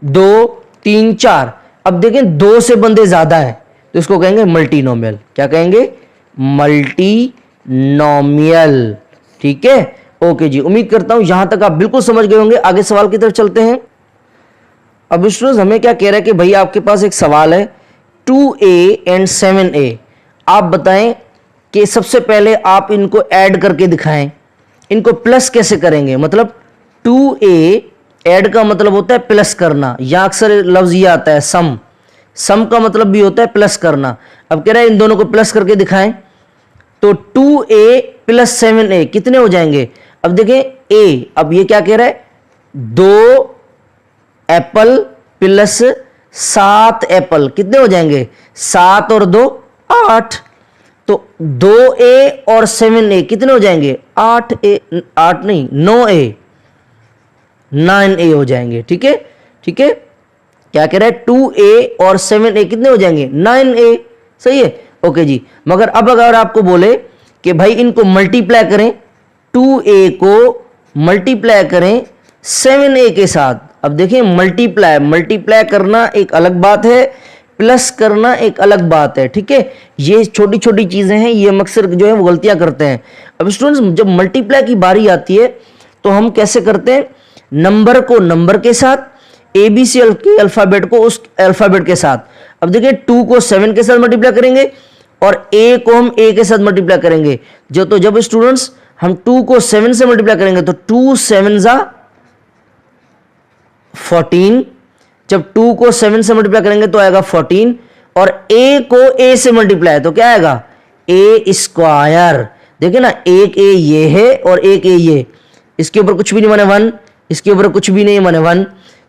2 3 4। अब देखें 2 से बंदे ज्यादा है तो इसको कहेंगे मल्टीनोमियल। क्या कहेंगे? मल्टीनोमियल। ठीक है, ओके जी। उम्मीद करता हूं यहां तक आप बिल्कुल समझ गए होंगे। आगे सवाल की तरफ चलते हैं। अब स्टूडेंट्स हमें क्या कह रहा है कि भाई आपके पास एक सवाल है 2a एंड 7a। आप बताएं कि सबसे पहले आप इनको ऐड करके दिखाएं। इनको प्लस कैसे करेंगे? मतलब 2a ऐड का मतलब होता है प्लस करना, या अक्सर लफ्ज ये आता है सम। सम का मतलब भी होता है प्लस करना। अब कह रहा है इन दोनों को प्लस करके दिखाएं। तो 2a प्लस 7a कितने हो जाएंगे? अब देखें a, अब ये क्या कह रहा है? 2 एप्पल प्लस 7 एप्पल कितने हो जाएंगे? 7 और 2 8। तो 2a और 7a कितने हो जाएंगे? 8a, 8 नहीं 9a, 9a हो जाएंगे। ठीक है, ठीक है। क्या कह रहा है? 2a और 7a कितने हो जाएंगे? 9a। सही है, ओके जी। मगर अब अगर आपको बोले कि भाई इनको मल्टीप्लाई करें, 2a को मल्टीप्लाई करें 7a के साथ। अब देखिए मल्टीप्लाई करना एक अलग बात है, प्लस करना एक अलग बात है। ठीक है, ये छोटी छोटी चीजें हैं, ये अक्सर जो है वो गलतियां करते हैं। अब स्टूडेंट्स जब मल्टीप्लाई की बारी आती है तो हम कैसे करते हैं? नंबर को नंबर के साथ, ABC के अल्फाबेट को उस अल्फाबेट के साथ। अब देखिए 2 को 7 के साथ मल्टीप्लाई करेंगे और a को हम a के साथ मल्टीप्लाई करेंगे। तो जब स्टूडेंट्स हम 2 को 7 से मल्टीप्लाई करेंगे तो 2 7 जा 14। जब 2 को 7 से मल्टीप्लाई करेंगे तो आएगा 14, और a को a से मल्टीप्लाई तो क्या आएगा? a square. देखिए ना, एक a ये है और एक a ये, इसके ऊपर कुछ भी नहीं माने 1, इसके ऊपर कुछ भी नहीं माने 1,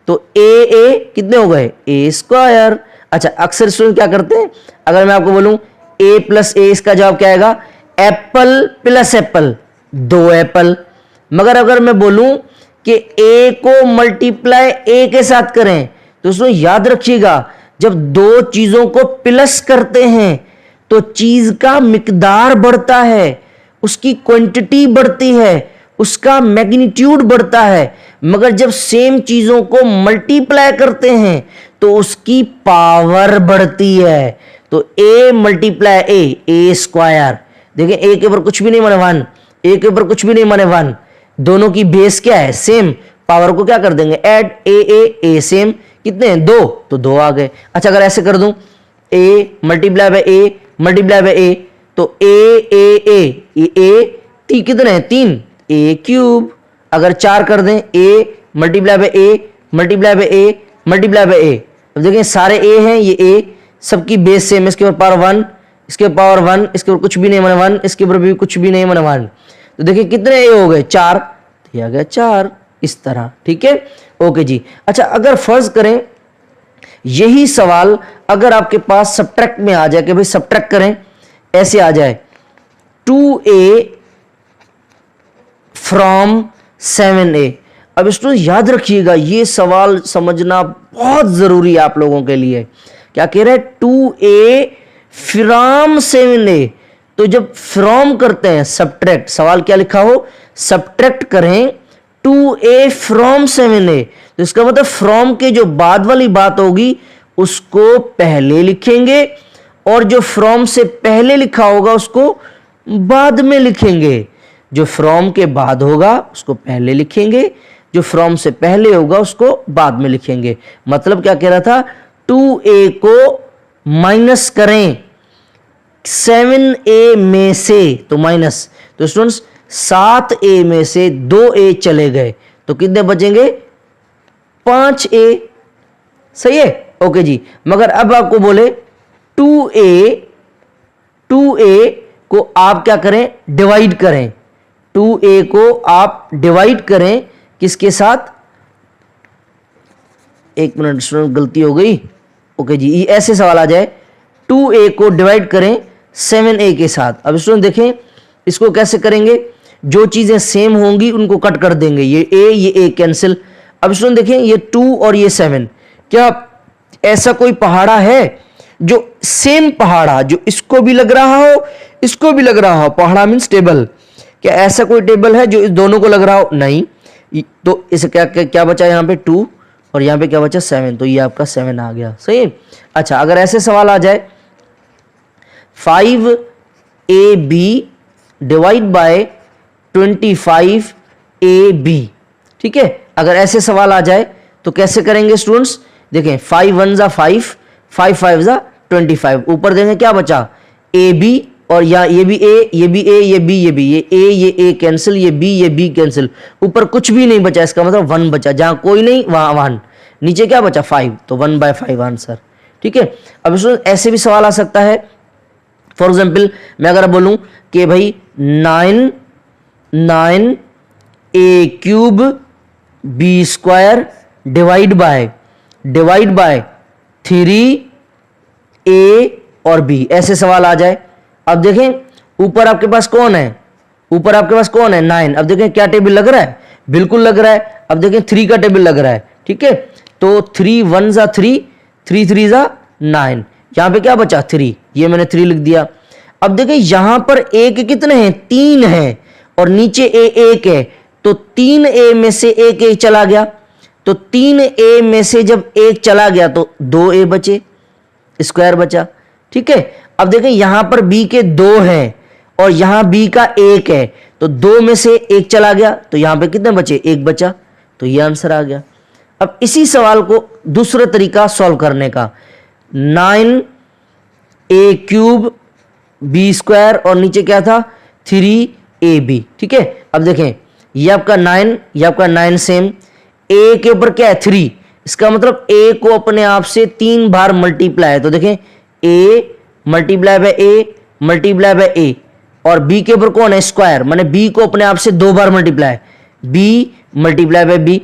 तो a कितने हो गए? a square. अच्छा, अक्सर स्टूडेंट क्या करते हैं? अगर मैं आपको बोलूं a प्लस a, इसका जवाब क्या आएगा? Apple plus Apple, 2 Apple. मगर अगर मैं बोलूं कि a को मल्टीप्लाई a के साथ करें तो उसमें याद रखिएगा जब दो चीजों को प्लस करते हैं तो चीज का मिकदार बढ़ता है, उसकी क्वांटिटी बढ़ती है, उसका मैग्नीट्यूड बढ़ता है। मगर जब सेम चीजों को मल्टीप्लाई करते हैं तो उसकी पावर बढ़ती है। तो a मल्टीप्लाई a स्क्वायर। देखिए a के ऊपर कुछ भी नहीं माने 1, a के ऊपर कुछ भी नहीं माने 1, दोनों की बेस क्या है? सेम। पावर को क्या कर देंगे? ऐड, a सेम, कितने हैं? 2, तो 2 आ गए। अच्छा, अगर ऐसे कर दूं a multiply by a multiply by a, तो a कितने हैं? 3, a क्यूब। अगर 4 कर दें a multiply by a multiply by a multiply by a, अब देखिए सारे a हैं, ये a सबकी बेस सेम, इसके ऊपर पावर 1, इसके ऊपर पावर 1, इसके ऊपर कुछ भी नहीं माने 1, इसके ऊपर भी कुछ भी नहीं माने 1। तो देखिए कितने a हो गए? 4, तो आ गया 4 इस तरह। ठीक है, ओके जी। अच्छा, अगर फर्ज करें यही सवाल अगर आपके पास सब्ट्रैक्ट में आ जाए कि भाई सब्ट्रैक्ट करें, ऐसे आ जाए 2a फ्रॉम 7a। अब स्टूडेंट याद रखिएगा ये सवाल समझना बहुत जरूरी है आप लोगों के लिए। क्या कह रहे हैं? 2a from 7a। तो जब फ्रॉम करते हैं सब्ट्रैक्ट, सवाल क्या लिखा हो? सब्ट्रैक्ट करें 2a फ्रॉम 7a, तो इसका मतलब फ्रॉम के जो बाद वाली बात होगी उसको पहले लिखेंगे और जो फ्रॉम से पहले लिखा होगा उसको बाद में लिखेंगे। जो फ्रॉम के बाद होगा उसको पहले लिखेंगे, जो फ्रॉम से पहले होगा उसको बाद में लिखेंगे। मतलब क्या कह रहा था? 2a को माइनस करें 7a में से, तो माइनस, तो स्टूडेंट्स 7a में से 2a चले गए तो कितने बचेंगे? 5a। सही है, ओके जी। मगर अब आपको बोले 2a को आप क्या करें? डिवाइड करें। 2a को आप डिवाइड करें किसके साथ? एक मिनट स्टूडेंट, गलती हो गई। ओके जी, ऐसे सवाल आ जाए 2a को डिवाइड करें 7a के साथ। अब स्टूडेंट देखें इसको कैसे करेंगे? जो चीजें सेम होंगी उनको कट कर देंगे, ये a कैंसिल। अब स्टूडेंट देखें ये 2 और ये 7, क्या ऐसा कोई पहाड़ा है जो सेम पहाड़ा, जो इसको भी लग रहा हो इसको भी लग रहा हो, पहाड़ा मीन्स टेबल, क्या ऐसा कोई टेबल है जो इस दोनों को लग रहा हो? नहीं। तो इसे क्या क्या, क्या बचा यहाँ पे 2 और यहाँ पे क्या बचा 7, तो ये आपका 7 आ गया। सही है। अच्छा, अगर ऐसे सवाल आ जाए 5ab डिवाइड बाय 25ab, ठीक है, अगर ऐसे सवाल आ जाए तो कैसे करेंगे स्टूडेंट्स? देखें 5 1 जा 5, 5 5 जा 25, ऊपर देंगे क्या बचा ए बी, और यहाँ ये भी ए, ये भी ए, ये बी, ये बी, ये ए कैंसिल, ये बी कैंसिल, ऊपर कुछ भी नहीं बचा, इसका मतलब 1 बचा, जहां कोई नहीं वहां 1, नीचे क्या बचा 5, तो 1/5 आंसर। ठीक है। अब इसमें ऐसे भी सवाल आ सकता है, फॉर एग्जाम्पल मैं अगर बोलूं कि भाई 9a³ b² divide by 3a और b, ऐसे सवाल आ जाए। अब देखें ऊपर आपके पास कौन है, ऊपर आपके पास कौन है 9, अब देखें क्या टेबल लग रहा है, बिल्कुल लग रहा है। अब देखें 3 का टेबल लग रहा है, ठीक है, तो 3 1 जा 3, 3 3 जा 9, यहां पे क्या बचा 3, ये मैंने 3 लिख दिया। अब देखें यहां पर ए के कितने हैं 3 हैं और नीचे ए 1 है, तो 3a में से एक ए चला गया, तो 3a में से जब एक चला गया तो 2a बचे, स्क्वायर बचा। ठीक है। अब देखें यहां पर b के 2 हैं और यहां b का 1 है, तो 2 में से एक चला गया, तो यहां पे कितने बचे 1 बचा, तो ये आंसर आ गया। अब इसी सवाल को दूसरा तरीका सॉल्व करने का, 9a³ b² और नीचे क्या था 3ab। ठीक है। अब देखें ये आपका 9, ये आपका 9 सेम, a के ऊपर क्या है 3, इसका मतलब a को अपने आप से 3 बार मल्टीप्लाई है, तो देखें a multiply by a multiply by a, और b के ऊपर कौन है स्क्वायर, माने b को अपने आप से 2 बार multiply, b multiply by b।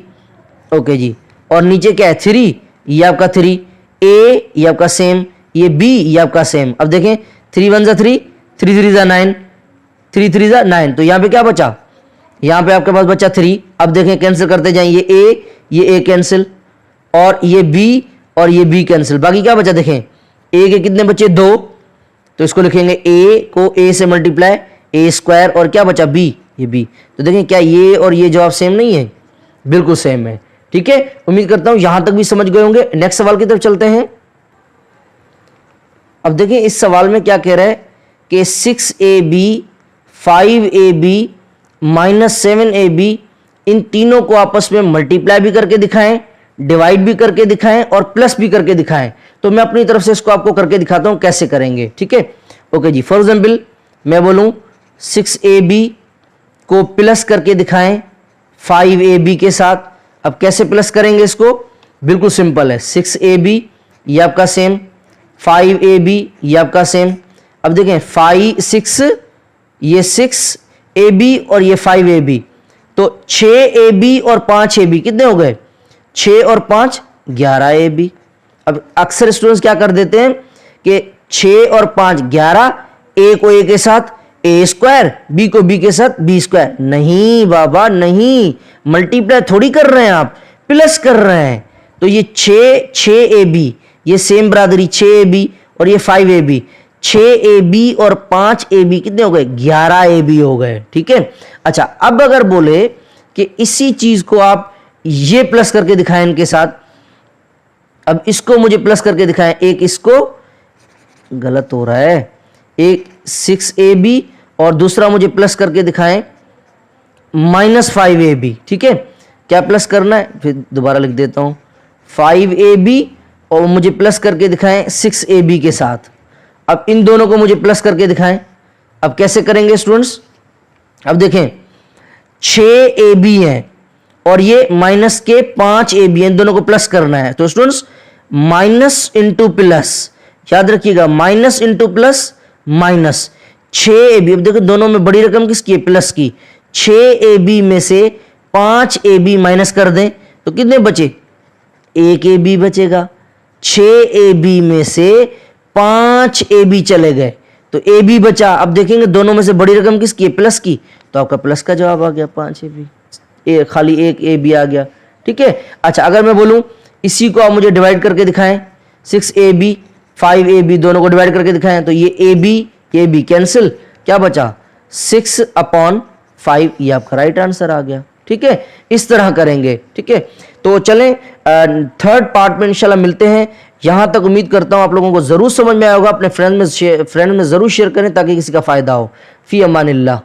Okay जी। और नीचे क्या है 3, ये आपका 3, a ये आपका सेम, ये b ये आपका सेम। अब देखें 3 1 जा 3, 3 3 जा 9, 3 3 जा 9, तो यहां पे क्या बचा, यहां पे आपके पास बचा 3। अब देखें कैंसिल करते जाएं, ये a कैंसिल और ये b और ये b कैंसिल, बाकी क्या बचा देखें a के कितने बचे 2, तो इसको लिखेंगे a को a से मल्टीप्लाई a² और क्या बचा b, ये b। तो देखें क्या ये और ये जवाब सेम नहीं है, बिल्कुल सेम है। ठीक है। उम्मीद करता हूं यहां तक भी समझ गए होंगे। नेक्स्ट सवाल की तरफ चलते हैं। अब देखें इस सवाल में क्या कह रहा है कि 6ab 5ab -7ab इन तीनों को आपस में मल्टीप्लाई भी करके दिखाएं, डिवाइड भी करके दिखाएं और प्लस भी करके दिखाएं। तो मैं अपनी तरफ से इसको आपको करके दिखाता हूं कैसे करेंगे। ठीक है। ओके जी। फॉर एग्जाम्पल मैं बोलूं 6ab को प्लस करके दिखाएं 5ab के साथ। अब कैसे प्लस करेंगे इसको, बिल्कुल सिंपल है, 6ab ये आपका सेम, 5ab ये आपका सेम। अब देखें 6 ये 6ab और ये 5ab, तो 6ab और 5ab कितने हो गए 6 और 5 11ab। अब अक्सर स्टूडेंट्स क्या कर देते हैं कि 6 और 5 11, a को a के साथ a², b को b के साथ b²। नहीं बाबा नहीं, मल्टीप्लाई थोड़ी कर रहे हैं आप, प्लस कर रहे हैं। तो ये 6ab ये सेम बरादरी 6ab और ये 5ab, 6ab और 5ab कितने हो गए 11ab हो गए। ठीक है। अच्छा, अब अगर बोले कि इसी चीज को आप ये प्लस करके दिखाएं इनके साथ, अब इसको मुझे प्लस करके दिखाएं, एक इसको गलत हो रहा है, एक 6ab और दूसरा मुझे प्लस करके दिखाएं -5ab। ठीक है। क्या प्लस करना है, फिर दोबारा लिख देता हूं, 5ab और मुझे प्लस करके दिखाएं 6ab के साथ। अब इन दोनों को मुझे प्लस करके दिखाएं। अब कैसे करेंगे स्टूडेंट्स, अब देखें 6ab है और ये माइनस के 5ab है, इन दोनों को प्लस करना है। तो स्टूडेंट्स माइनस इंटू प्लस, याद रखिएगा minus into plus minus 6ab। अब देखो दोनों में बड़ी रकम किसकी है, प्लस की। 6ab में से 5ab माइनस कर दें तो कितने बचे 1ab बचेगा। 6ab में से 5ab चले गए तो ab बचा। अब देखेंगे दोनों में से बड़ी रकम किसकी है, प्लस की, तो आपका प्लस का जवाब आ गया 5ab, खाली एक ab आ गया। ठीक है। अच्छा, अगर मैं बोलूं इसी को आप मुझे डिवाइड करके दिखाएं, 6ab 5ab दोनों को डिवाइड करके दिखाएं तो ये ab कैंसिल, क्या बचा 6/5, ये आपका राइट आंसर आ गया। ठीक है, इस तरह करेंगे। ठीक है, तो चलें थर्ड पार्ट में इंशाल्लाह मिलते हैं। यहां तक उम्मीद करता हूं आप लोगों को जरूर समझ में आया होगा। अपने फ्रेंड में जरूर शेयर करें ताकि किसी का फायदा हो। फी अमानिल्लाह।